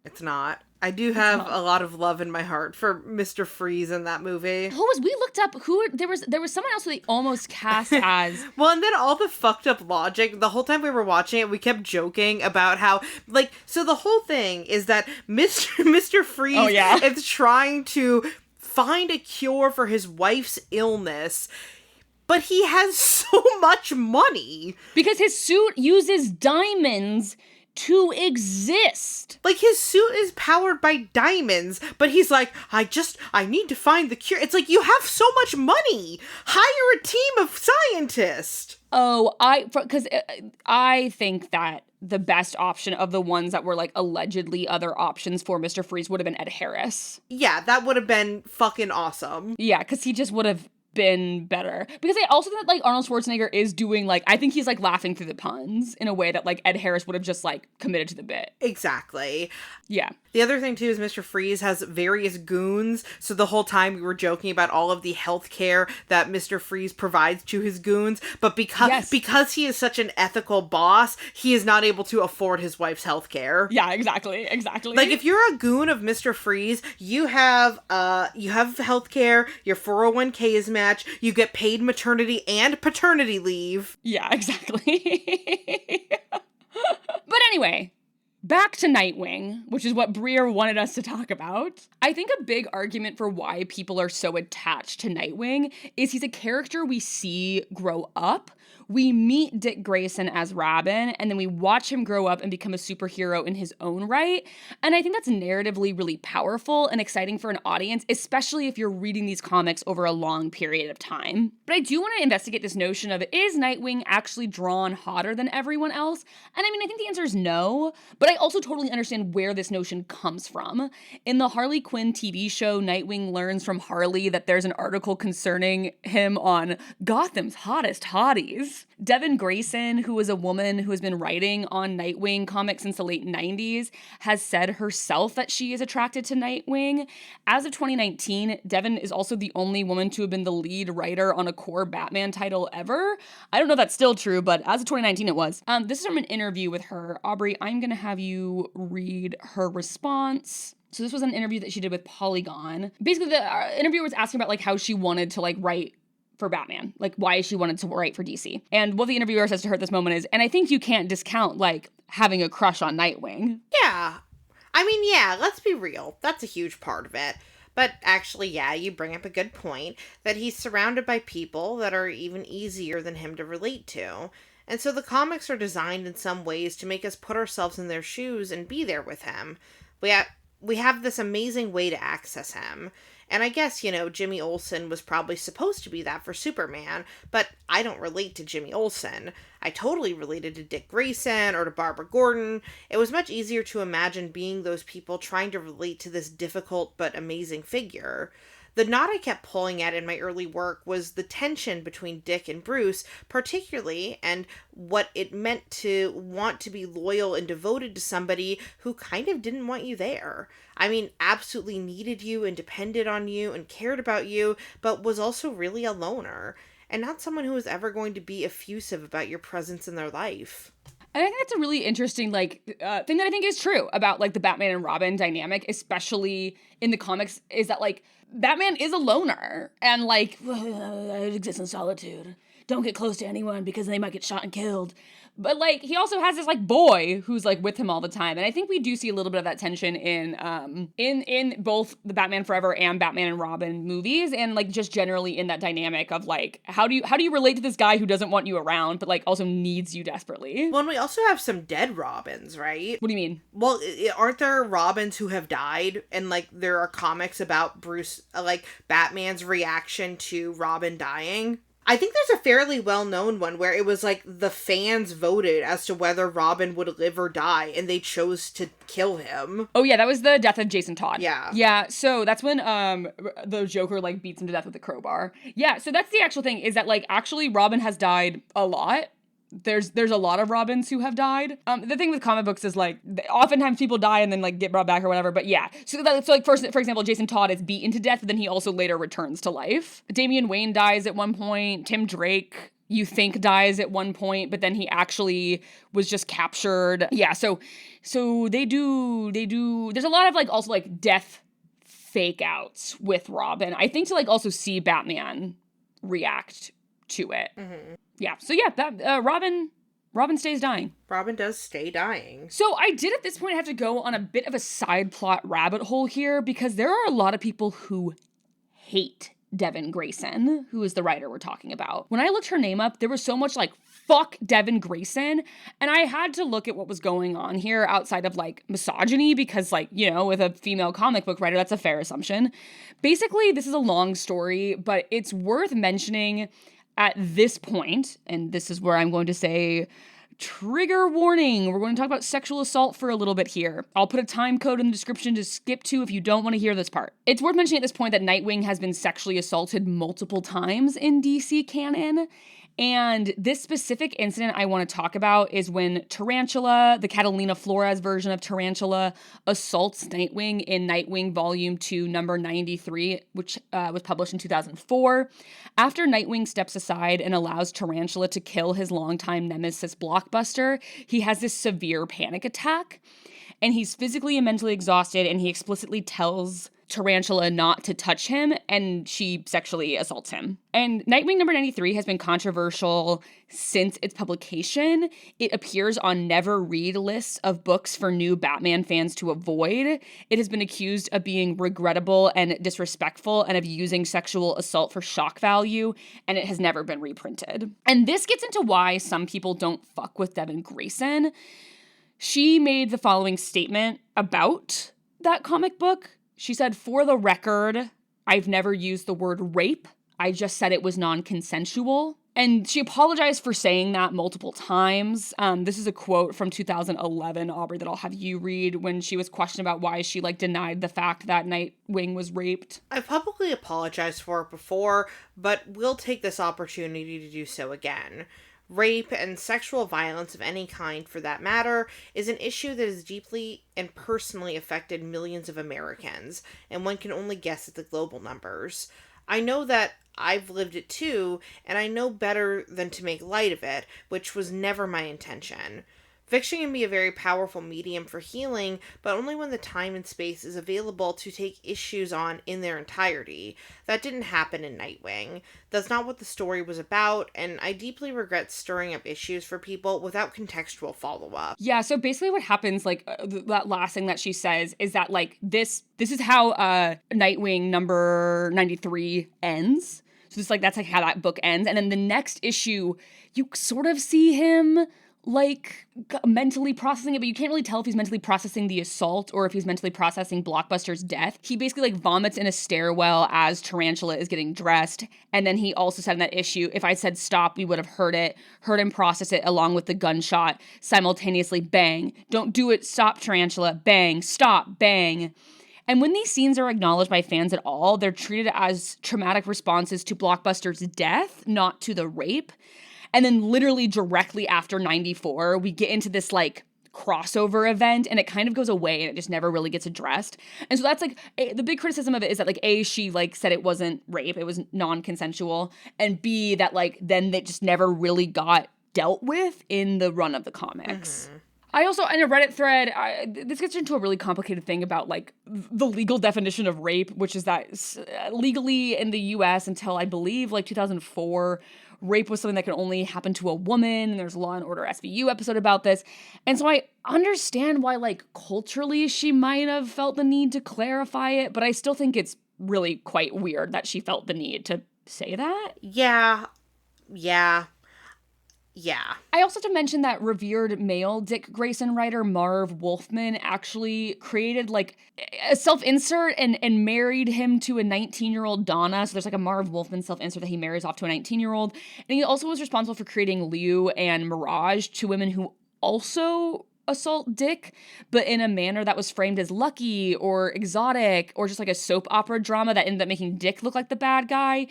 It's not. I do have a lot of love in my heart for Mr. Freeze in that movie. We looked up there was someone else who they almost cast as. Well, and then all the fucked up logic, the whole time we were watching it, we kept joking about how, like, so the whole thing is that Mr. Freeze is trying to find a cure for his wife's illness, but he has so much money. Because his suit uses diamonds to exist. Like, his suit is powered by diamonds, but he's like, I need to find the cure. It's like, you have so much money. Hire a team of scientists. Oh, because I think that the best option of the ones that were like allegedly other options for Mr. Freeze would have been Ed Harris. Yeah, that would have been fucking awesome. Yeah, because he just would have been better. Because I also think that like Arnold Schwarzenegger is doing like, I think he's like laughing through the puns in a way that like Ed Harris would have just like committed to the bit. Exactly. Yeah. The other thing too is Mr. Freeze has various goons, so the whole time we were joking about all of the health care that Mr. Freeze provides to his goons, but because he is such an ethical boss, he is not able to afford his wife's health care. Yeah, exactly. Like, if you're a goon of Mr. Freeze, you have health care, your 401k is matched, you get paid maternity and paternity leave. Yeah, exactly. But anyway, back to Nightwing, which is what Breer wanted us to talk about. I think a big argument for why people are so attached to Nightwing is he's a character we see grow up. We meet Dick Grayson as Robin, and then we watch him grow up and become a superhero in his own right. And I think that's narratively really powerful and exciting for an audience, especially if you're reading these comics over a long period of time. But I do want to investigate this notion of, is Nightwing actually drawn hotter than everyone else? And I mean, I think the answer is no, but I also totally understand where this notion comes from. In the Harley Quinn TV show, Nightwing learns from Harley that there's an article concerning him on Gotham's hottest hotties. Devin Grayson, who is a woman who has been writing on Nightwing comics since the late 90s, has said herself that she is attracted to Nightwing. As of 2019, Devin is also the only woman to have been the lead writer on a core Batman title ever. I don't know if that's still true, but as of 2019 it was. This is from an interview with her. Aubrey, I'm going to have you read her response. So this was an interview that she did with Polygon. Basically, the interviewer was asking about like how she wanted to like write for Batman, like why she wanted to write for DC. And what the interviewer says to her at this moment is, and I think you can't discount like having a crush on Nightwing. Yeah. I mean, yeah, let's be real. That's a huge part of it. But actually, yeah, you bring up a good point that he's surrounded by people that are even easier than him to relate to. And so the comics are designed in some ways to make us put ourselves in their shoes and be there with him. We have this amazing way to access him. And I guess, Jimmy Olsen was probably supposed to be that for Superman, but I don't relate to Jimmy Olsen. I totally related to Dick Grayson or to Barbara Gordon. It was much easier to imagine being those people trying to relate to this difficult but amazing figure. The knot I kept pulling at in my early work was the tension between Dick and Bruce, particularly, and what it meant to want to be loyal and devoted to somebody who kind of didn't want you there. I mean, absolutely needed you and depended on you and cared about you, but was also really a loner, and not someone who was ever going to be effusive about your presence in their life. I think that's a really interesting, like, thing that I think is true about, like, the Batman and Robin dynamic, especially in the comics, is that, like, Batman is a loner, and, like, I exist in solitude. Don't get close to anyone because they might get shot and killed. But, like, he also has this, like, boy who's, like, with him all the time. And I think we do see a little bit of that tension in both the Batman Forever and Batman and Robin movies, and, like, just generally in that dynamic of, like, how do you relate to this guy who doesn't want you around, but, like, also needs you desperately? Well, and we also have some dead Robins, right? What do you mean? Well, aren't there Robins who have died? And, like, there are comics about Bruce, like, Batman's reaction to Robin dying. I think there's a fairly well-known one where it was, like, the fans voted as to whether Robin would live or die, and they chose to kill him. Oh, yeah, that was the death of Jason Todd. Yeah. Yeah, so that's when the Joker, like, beats him to death with a crowbar. Yeah, so that's the actual thing, is that, like, actually Robin has died a lot. There's a lot of Robins who have died. The thing with comic books is, like, oftentimes people die and then, like, get brought back or whatever, but yeah. So like, for example, Jason Todd is beaten to death, but then he also later returns to life. Damian Wayne dies at one point. Tim Drake, you think, dies at one point, but then he actually was just captured. Yeah, so they do, there's a lot of, like, also, like, death fake outs with Robin. I think to, like, also see Batman react to it. Mm-hmm. Yeah, so yeah, that Robin stays dying. Robin does stay dying. So I did at this point have to go on a bit of a side plot rabbit hole here, because there are a lot of people who hate Devin Grayson, who is the writer we're talking about. When I looked her name up, there was so much, like, fuck Devin Grayson, and I had to look at what was going on here outside of, like, misogyny, because, like, you know, with a female comic book writer, that's a fair assumption. Basically, this is a long story, but it's worth mentioning at this point, and this is where I'm going to say, trigger warning, we're going to talk about sexual assault for a little bit here. I'll put a time code in the description to skip to if you don't want to hear this part. It's worth mentioning at this point that Nightwing has been sexually assaulted multiple times in DC canon, and this specific incident I want to talk about is when Tarantula, the Catalina Flores version of Tarantula, assaults Nightwing in Nightwing Volume 2, number 93, which was published in 2004. After Nightwing steps aside and allows Tarantula to kill his longtime nemesis Blockbuster, he has this severe panic attack, and he's physically and mentally exhausted, and he explicitly tells Tarantula not to touch him, and she sexually assaults him. And Nightwing number 93 has been controversial since its publication. It appears on never read lists of books for new Batman fans to avoid. It has been accused of being regrettable and disrespectful and of using sexual assault for shock value, and it has never been reprinted. And this gets into why some people don't fuck with Devin Grayson. She made the following statement about that comic book. She said, "For the record, I've never used the word rape. I just said it was non-consensual." And she apologized for saying that multiple times. This is a quote from 2011, Aubrey, that I'll have you read, when she was questioned about why she, like, denied the fact that Nightwing was raped. I've publicly apologized for it before, but we'll take this opportunity to do so again. Rape and sexual violence of any kind, for that matter, is an issue that has deeply and personally affected millions of Americans, and one can only guess at the global numbers. I know that I've lived it too, and I know better than to make light of it, which was never my intention. Fiction can be a very powerful medium for healing, but only when the time and space is available to take issues on in their entirety. That didn't happen in Nightwing. That's not what the story was about, and I deeply regret stirring up issues for people without contextual follow-up. Yeah, so basically what happens, like, that last thing that she says is that, like, this is how Nightwing number 93 ends. So it's like, that's like how that book ends. And then the next issue, you sort of see him, like, mentally processing it, but you can't really tell if he's mentally processing the assault or if he's mentally processing Blockbuster's death. He basically, like, vomits in a stairwell as Tarantula is getting dressed, and then he also said in that issue, if I said stop, we would have heard him process it along with the gunshot, simultaneously, bang, don't do it, stop, Tarantula, bang, stop, bang. And when these scenes are acknowledged by fans at all, they're treated as traumatic responses to Blockbuster's death, not to the rape. And then literally directly after 94, we get into this like crossover event and it kind of goes away and it just never really gets addressed. And so that's like the big criticism of it is that like A, she like said it wasn't rape, it was non-consensual, and B, that like then it just never really got dealt with in the run of the comics. I also, in a Reddit thread, this gets into a really complicated thing about, like, the legal definition of rape, which is that legally in the U.S. until, I believe, like, 2004, rape was something that could only happen to a woman, and there's a Law & Order SVU episode about this. And so I understand why, like, culturally she might have felt the need to clarify it, but I still think it's really quite weird that she felt the need to say that. Yeah. I also have to mention that revered male Dick Grayson writer Marv Wolfman actually created like a self-insert and married him to a 19-year-old Donna. So there's like a Marv Wolfman self-insert that he marries off to a 19-year-old. And he also was responsible for creating Liu and Mirage, two women who also assault Dick, but in a manner that was framed as lucky or exotic or just like a soap opera drama that ended up making Dick look like the bad guy.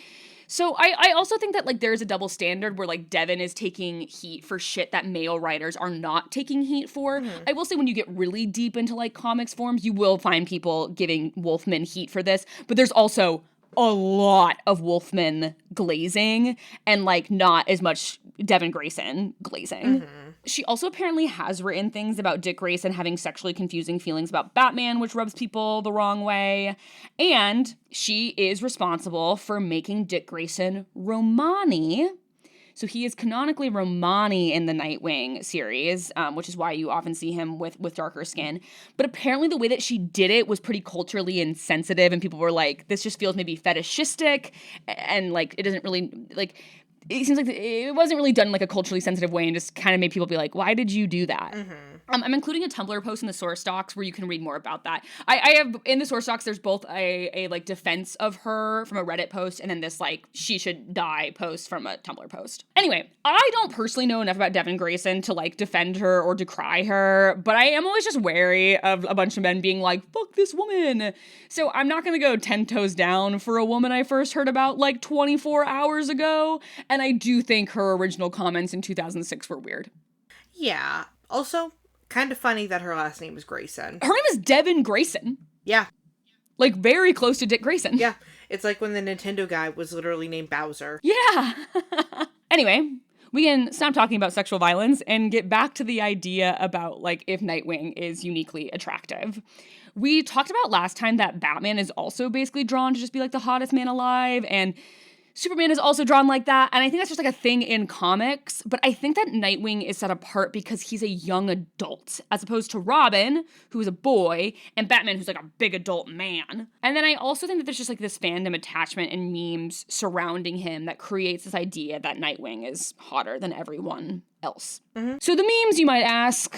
So I also think that, like, there's a double standard where, like, Devin is taking heat for shit that male writers are not taking heat for. I will say when you get really deep into, like, comics forums, you will find people giving Wolfman heat for this. But there's also a lot of Wolfman glazing and, like, not as much Devin Grayson glazing. She also apparently has written things about Dick Grayson having sexually confusing feelings about Batman, which rubs people the wrong way. And she is responsible for making Dick Grayson Romani. So he is canonically Romani in the Nightwing series, which is why you often see him with darker skin. But apparently the way that she did it was pretty culturally insensitive, and people were like, this just feels maybe fetishistic, and, like, it doesn't really, like, it seems like it wasn't really done in, like, a culturally sensitive way and just kind of made people be like, why did you do that? I'm including a Tumblr post in the source docs where you can read more about that. I have, in the source docs, there's both a like, defense of her from a Reddit post and then this, like, she should die post from a Tumblr post. Anyway, I don't personally know enough about Devin Grayson to, like, defend her or decry her, but I am always just wary of a bunch of men being like, fuck this woman. So I'm not gonna go 10 toes down for a woman I first heard about, like, 24 hours ago, and I do think her original comments in 2006 were weird. Yeah. Also, kind of funny that her last name is Grayson. Her name is Devin Grayson. Yeah. Like, very close to Dick Grayson. Yeah. It's like when the Nintendo guy was literally named Bowser. Yeah. Anyway, we can stop talking about sexual violence and get back to the idea about, like, if Nightwing is uniquely attractive. We talked about last time that Batman is also basically drawn to just be, like, the hottest man alive, and Superman is also drawn like that, and I think that's just, like, a thing in comics, but I think that Nightwing is set apart because he's a young adult, as opposed to Robin, who is a boy, and Batman, who's, like, a big adult man. And then I also think that there's just, like, this fandom attachment and memes surrounding him that creates this idea that Nightwing is hotter than everyone else. So the memes, you might ask,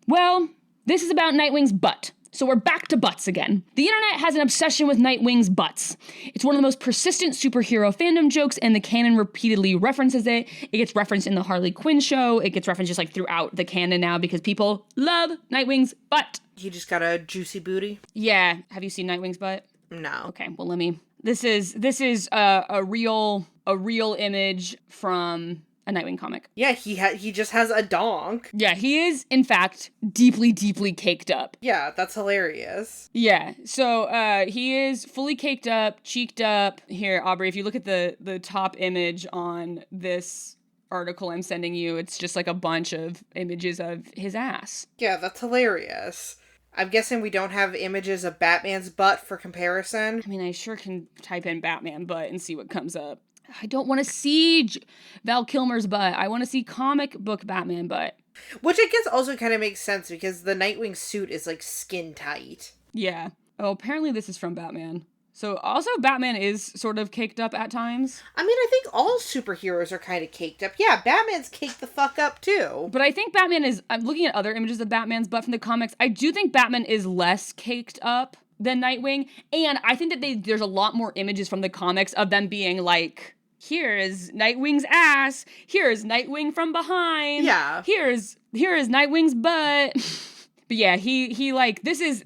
well, this is about Nightwing's butt. So we're back to butts again. The internet has an obsession with Nightwing's butts. It's one of the most persistent superhero fandom jokes, and the canon repeatedly references it. It gets referenced in the Harley Quinn show. It gets referenced just, like, throughout the canon now because people love Nightwing's butt. He just got a juicy booty? Yeah. Have you seen Nightwing's butt? No. Okay, well, let me... This is a real image from a Nightwing comic. Yeah, he just has a donk. Yeah, he is, in fact, deeply, deeply caked up. Yeah, that's hilarious. Yeah, so he is fully caked up, cheeked up. Here, Aubrey, if you look at the top image on this article I'm sending you, it's just like a bunch of images of his ass. Yeah, that's hilarious. I'm guessing we don't have images of Batman's butt for comparison. I mean, I sure can type in Batman butt and see what comes up. I don't want to see Val Kilmer's butt. I want to see comic book Batman butt. Which I guess also kind of makes sense because the Nightwing suit is, like, skin tight. Yeah. Oh, apparently this is from Batman. So also Batman is sort of caked up at times. I mean, I think all superheroes are kind of caked up. Yeah, Batman's caked the fuck up too. But I think Batman is, I'm looking at other images of Batman's butt from the comics. I do think Batman is less caked up than Nightwing. And I think that there's a lot more images from the comics of them being like, here is Nightwing's ass. Here is Nightwing from behind. Yeah. Here is Nightwing's butt. But yeah, he like, this is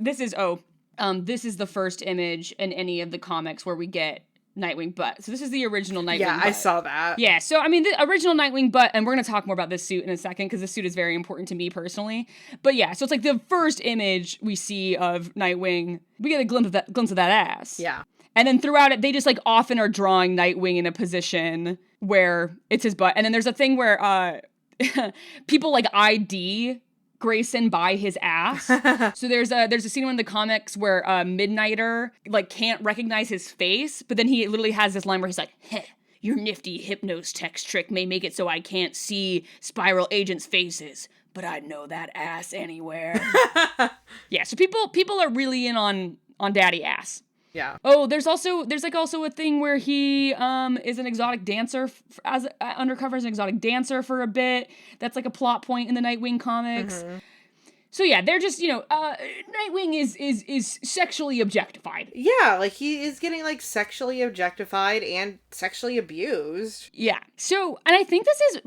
this is the first image in any of the comics where we get Nightwing butt. So this is the original Nightwing butt. I saw that. Yeah, so I mean, the original Nightwing butt, and we're going to talk more about this suit in a second, because this suit is very important to me personally. But yeah, so it's like the first image we see of Nightwing, we get a glimpse of that ass. Yeah. And then throughout it, they just like often are drawing Nightwing in a position where it's his butt. And then there's a thing where people like ID Grayson by his ass. So there's a scene in the comics where Midnighter like can't recognize his face, but then he literally has this line where he's like, heh, your nifty hypnos text trick may make it so I can't see Spiral agents' faces, but I'd know that ass anywhere. Yeah, so people are really in on daddy ass. Yeah. Oh, there's also a thing where he is an exotic dancer undercover as an exotic dancer for a bit. That's like a plot point in the Nightwing comics. Mm-hmm. So yeah, they're just, Nightwing is sexually objectified. Yeah, like he is getting like sexually objectified and sexually abused. Yeah. So, and I think this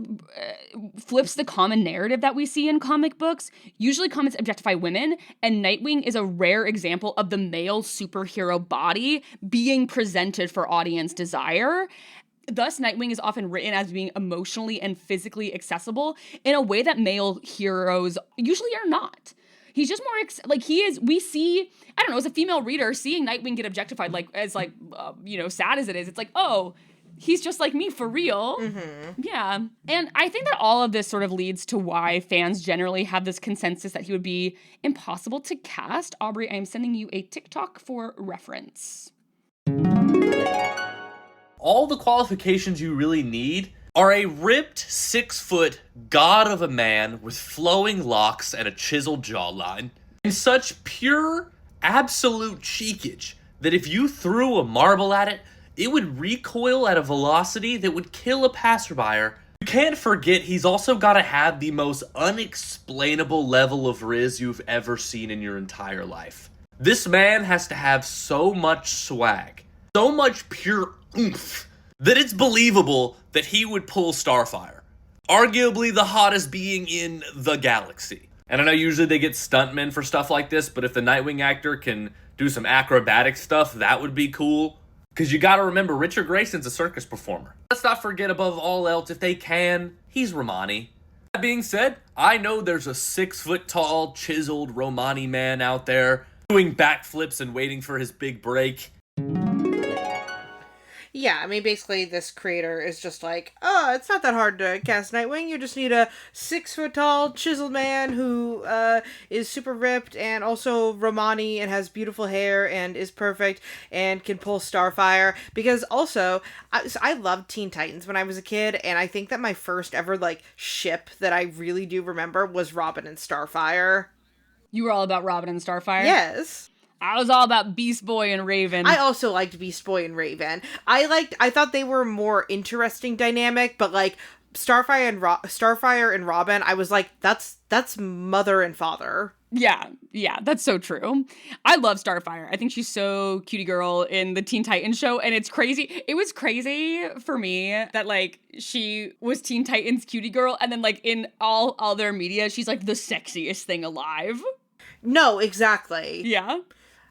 flips the common narrative that we see in comic books. Usually comics objectify women, and Nightwing is a rare example of the male superhero body being presented for audience desire. Thus, Nightwing is often written as being emotionally and physically accessible in a way that male heroes usually are not. He's just more, we see, I don't know, as a female reader, seeing Nightwing get objectified, sad as it is, it's like, oh, he's just like me for real. Mm-hmm. Yeah. And I think that all of this sort of leads to why fans generally have this consensus that he would be impossible to cast. Aubrey, I am sending you a TikTok for reference. All the qualifications you really need are a ripped 6-foot god of a man with flowing locks and a chiseled jawline, and such pure, absolute cheekage that if you threw a marble at it, it would recoil at a velocity that would kill a passerby. You can't forget he's also got to have the most unexplainable level of riz you've ever seen in your entire life. This man has to have so much swag, so much pure oomph, that it's believable that he would pull Starfire. Arguably the hottest being in the galaxy. And I know usually they get stuntmen for stuff like this, but if the Nightwing actor can do some acrobatic stuff, that would be cool. Because you gotta remember, Richard Grayson's a circus performer. Let's not forget, above all else, if they can, he's Romani. That being said, I know there's a 6-foot-tall, chiseled Romani man out there doing backflips and waiting for his big break. Yeah, I mean, basically, this creator is just like, oh, it's not that hard to cast Nightwing. You just need a 6-foot-tall, chiseled man who is super ripped and also Romani and has beautiful hair and is perfect and can pull Starfire. Because also, I loved Teen Titans when I was a kid, and I think that my first ever, ship that I really do remember was Robin and Starfire. You were all about Robin and Starfire? Yes. I was all about Beast Boy and Raven. I also liked Beast Boy and Raven. I thought they were more interesting dynamic, but Starfire and Robin, I was like, that's mother and father. Yeah, that's so true. I love Starfire. I think she's so cutie girl in the Teen Titans show, and it's crazy. It was crazy for me that, she was Teen Titans cutie girl, and then, in all other media, she's, the sexiest thing alive. No, exactly. Yeah.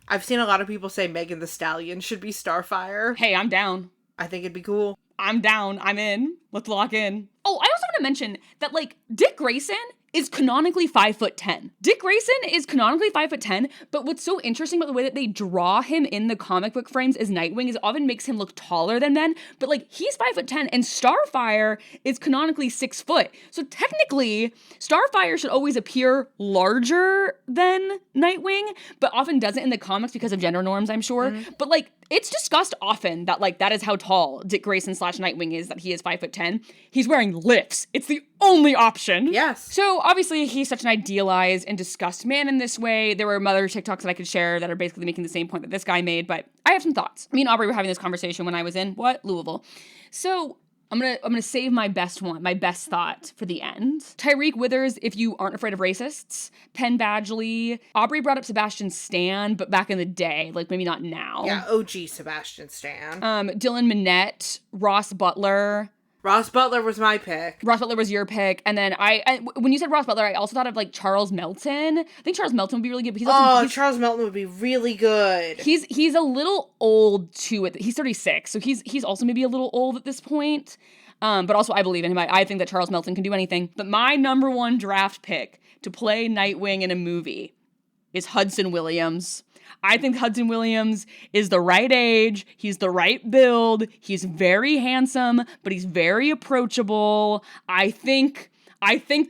I've seen a lot of people say Megan Thee Stallion should be Starfire. Hey, I'm down. I think it'd be cool. I'm down. I'm in. Let's lock in. Oh, I also want to mention that, Dick Grayson is canonically 5'10". Dick Grayson is canonically 5'10", but what's so interesting about the way that they draw him in the comic book frames as Nightwing is it often makes him look taller than men, but he's 5'10", and Starfire is canonically 6 foot. So technically, Starfire should always appear larger than Nightwing, but often doesn't in the comics because of gender norms, I'm sure. Mm-hmm. But it's discussed often that that is how tall Dick Grayson / Nightwing is, that he is 5'10". He's wearing lifts. It's the only option. Yes. So obviously he's such an idealized and discussed man in this way. There were other TikToks that I could share that are basically making the same point that this guy made, but I have some thoughts. Me and Aubrey were having this conversation when I was in Louisville. So I'm gonna save my best thought for the end. Tyreek Withers, if you aren't afraid of racists. Penn Badgley. Aubrey brought up Sebastian Stan, but back in the day, maybe not now. Yeah, OG Sebastian Stan. Dylan Minnette, Ross Butler. Ross Butler was my pick. Ross Butler was your pick, and then when you said Ross Butler, I also thought of like Charles Melton. I think Charles Melton would be really good. But Charles Melton would be really good. He's a little old too. He's 36, so he's also maybe a little old at this point. But also I believe in him. I think that Charles Melton can do anything. But my number one draft pick to play Nightwing in a movie is Hudson Williams. I think Hudson Williams is the right age. He's the right build. He's very handsome, but he's very approachable. I think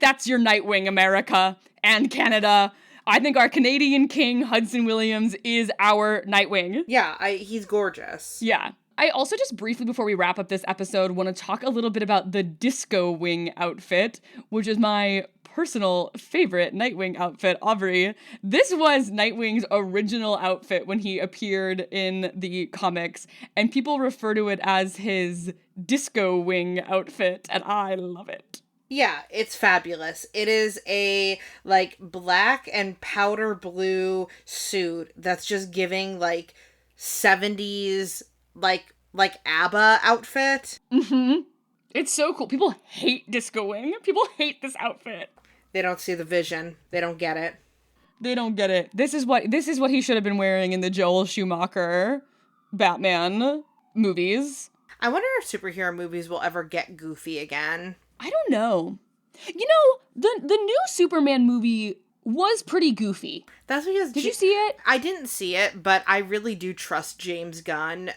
that's your Nightwing, America and Canada. I think our Canadian king, Hudson Williams, is our Nightwing. Yeah, he's gorgeous. Yeah. I also just briefly, before we wrap up this episode, want to talk a little bit about the Disco Wing outfit, which is my personal favorite Nightwing outfit. Aubrey, this was Nightwing's original outfit when he appeared in the comics, and people refer to it as his Disco Wing outfit, and I love it. Yeah, it's fabulous. It is a, like, black and powder blue suit that's just giving, like, 70s, like ABBA outfit. Mm-hmm. It's so cool. People hate Disco Wing. People hate this outfit. They don't see the vision. They don't get it. They don't get it. This is what he should have been wearing in the Joel Schumacher Batman movies. I wonder if superhero movies will ever get goofy again. I don't know. You know, the new Superman movie was pretty goofy. That's because... Did you see it? I didn't see it, but I really do trust James Gunn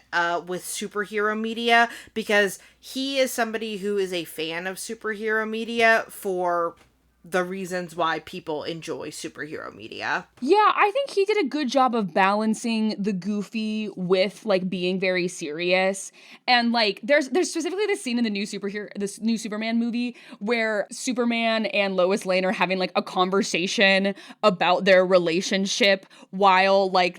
with superhero media, because he is somebody who is a fan of superhero media for the reasons why people enjoy superhero media. Yeah, I think he did a good job of balancing the goofy with, like, being very serious. And, like, there's specifically this scene in this new Superman movie where Superman and Lois Lane are having, like, a conversation about their relationship while, like,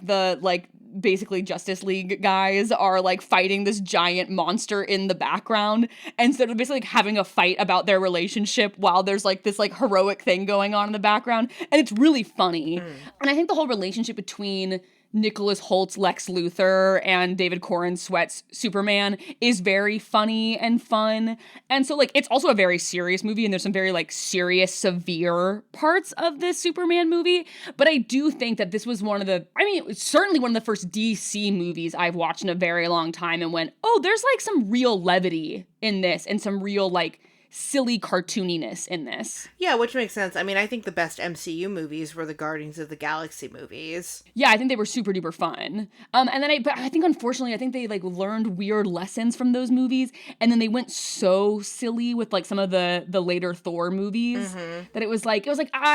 basically Justice League guys are, like, fighting this giant monster in the background, and so they're basically, like, having a fight about their relationship while there's, like, this, like, heroic thing going on in the background, and it's really funny. And I think the whole relationship between Nicholas Holt's Lex Luthor and David Corrin Sweat's Superman is very funny and fun. And so, like, it's also a very serious movie, and there's some very, like, serious, severe parts of this Superman movie. But I do think that this was certainly one of the first DC movies I've watched in a very long time and went, oh, there's, like, some real levity in this and some real, like, silly cartooniness in this. Yeah, which makes sense. I mean, I think the best MCU movies were the Guardians of the Galaxy movies. Yeah, I think they were super duper fun. But I think unfortunately, I think they, like, learned weird lessons from those movies, and then they went so silly with, like, some of the later Thor movies that it was like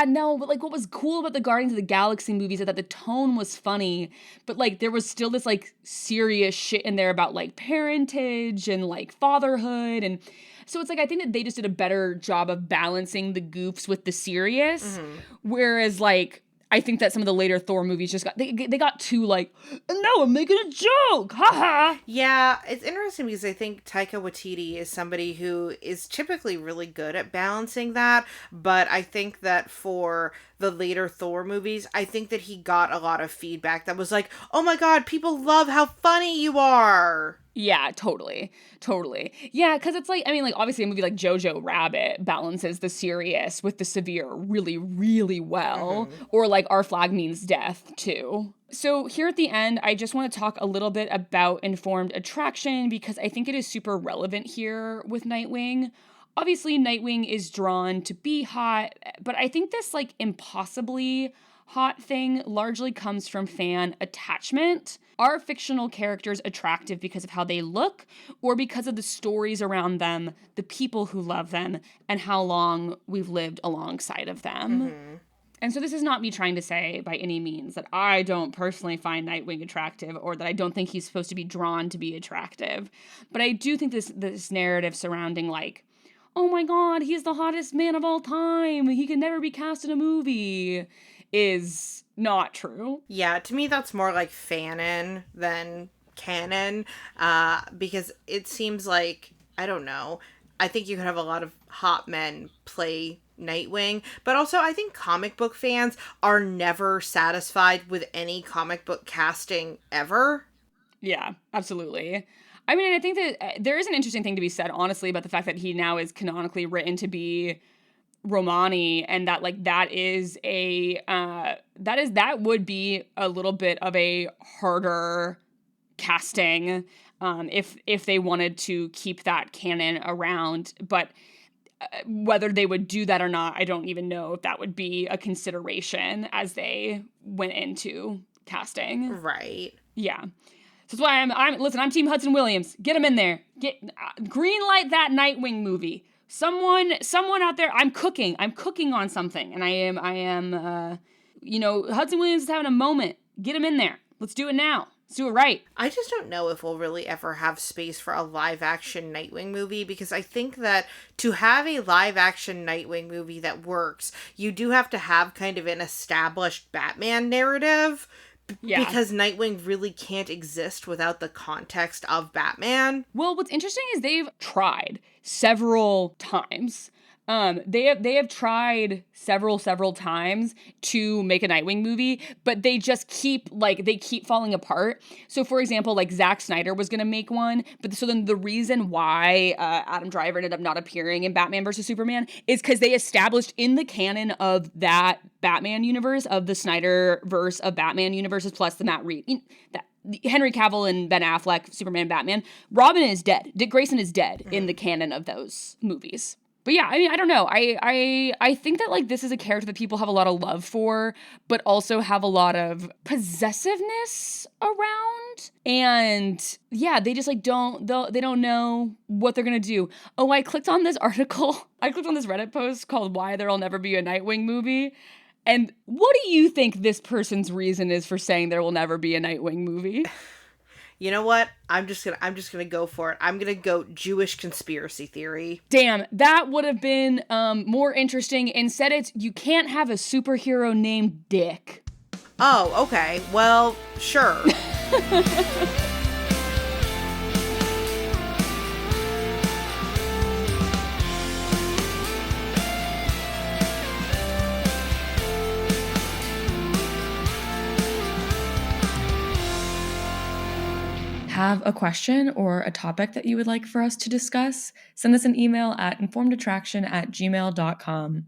no, but, like, what was cool about the Guardians of the Galaxy movies is that the tone was funny, but, like, there was still this, like, serious shit in there about, like, parentage and, like, fatherhood, and so it's like, I think that they just did a better job of balancing the goofs with the serious. Whereas, like, I think that some of the later Thor movies just they got too, like, and now I'm making a joke, haha. Yeah, it's interesting because I think Taika Waititi is somebody who is typically really good at balancing that, but I think that for the later Thor movies, I think that he got a lot of feedback that was like, oh my god, people love how funny you are. Yeah, totally. Yeah, because it's like, I mean, like, obviously a movie like Jojo Rabbit balances the serious with the severe really, really well. Or like Our Flag Means Death, too. So here at the end, I just want to talk a little bit about informed attraction, because I think it is super relevant here with Nightwing. Obviously, Nightwing is drawn to be hot, but I think this, like, impossibly hot thing largely comes from fan attachment. Are fictional characters attractive because of how they look, or because of the stories around them, the people who love them, and how long we've lived alongside of them? And so this is not me trying to say by any means that I don't personally find Nightwing attractive, or that I don't think he's supposed to be drawn to be attractive. But I do think this narrative surrounding, like, oh my god, he's the hottest man of all time, he can never be cast in a movie, is not true. Yeah, to me that's more like fanon than canon, because it seems like, I don't know, I think you could have a lot of hot men play Nightwing, but also I think comic book fans are never satisfied with any comic book casting ever. Yeah, absolutely. I mean, I think that there is an interesting thing to be said, honestly, about the fact that he now is canonically written to be Romani, and that like that is a that would be a little bit of a harder casting if they wanted to keep that canon around. But whether they would do that or not, I don't even know if that would be a consideration as they went into casting. Right. Yeah. So that's why I'm Team Hudson Williams. Get him in there. Green light that Nightwing movie. Someone out there. I'm cooking on something, and I am Hudson Williams is having a moment. Get him in there. Let's do it now. Let's do it right. I just don't know if we'll really ever have space for a live-action Nightwing movie, because I think that to have a live-action Nightwing movie that works, you do have to have kind of an established Batman narrative, because Nightwing really can't exist without the context of Batman. Well, what's interesting is they've tried several times. They have tried several times to make a Nightwing movie, but they just keep falling apart. So for example, like Zack Snyder was gonna make one, but so then the reason why Adam Driver ended up not appearing in Batman vs Superman is because they established in the canon of that Batman universe, of the Snyderverse of Batman universes, plus the Matt Reeves, Henry Cavill and Ben Affleck, Superman, Batman, Robin is dead. Dick Grayson is dead in the canon of those movies. But yeah, I mean, I don't know. I think that like this is a character that people have a lot of love for, but also have a lot of possessiveness around. And yeah, they just like don't know what they're gonna do. Oh, I clicked on this article. I clicked on this Reddit post called "Why There'll Never Be a Nightwing Movie." And what do you think this person's reason is for saying there will never be a Nightwing movie? You know what? I'm just gonna go for it. I'm gonna go Jewish conspiracy theory. Damn, that would have been more interesting. Instead, it's you can't have a superhero named Dick. Oh, okay. Well, sure. Have a question or a topic that you would like for us to discuss? Send us an email at informedattraction@gmail.com.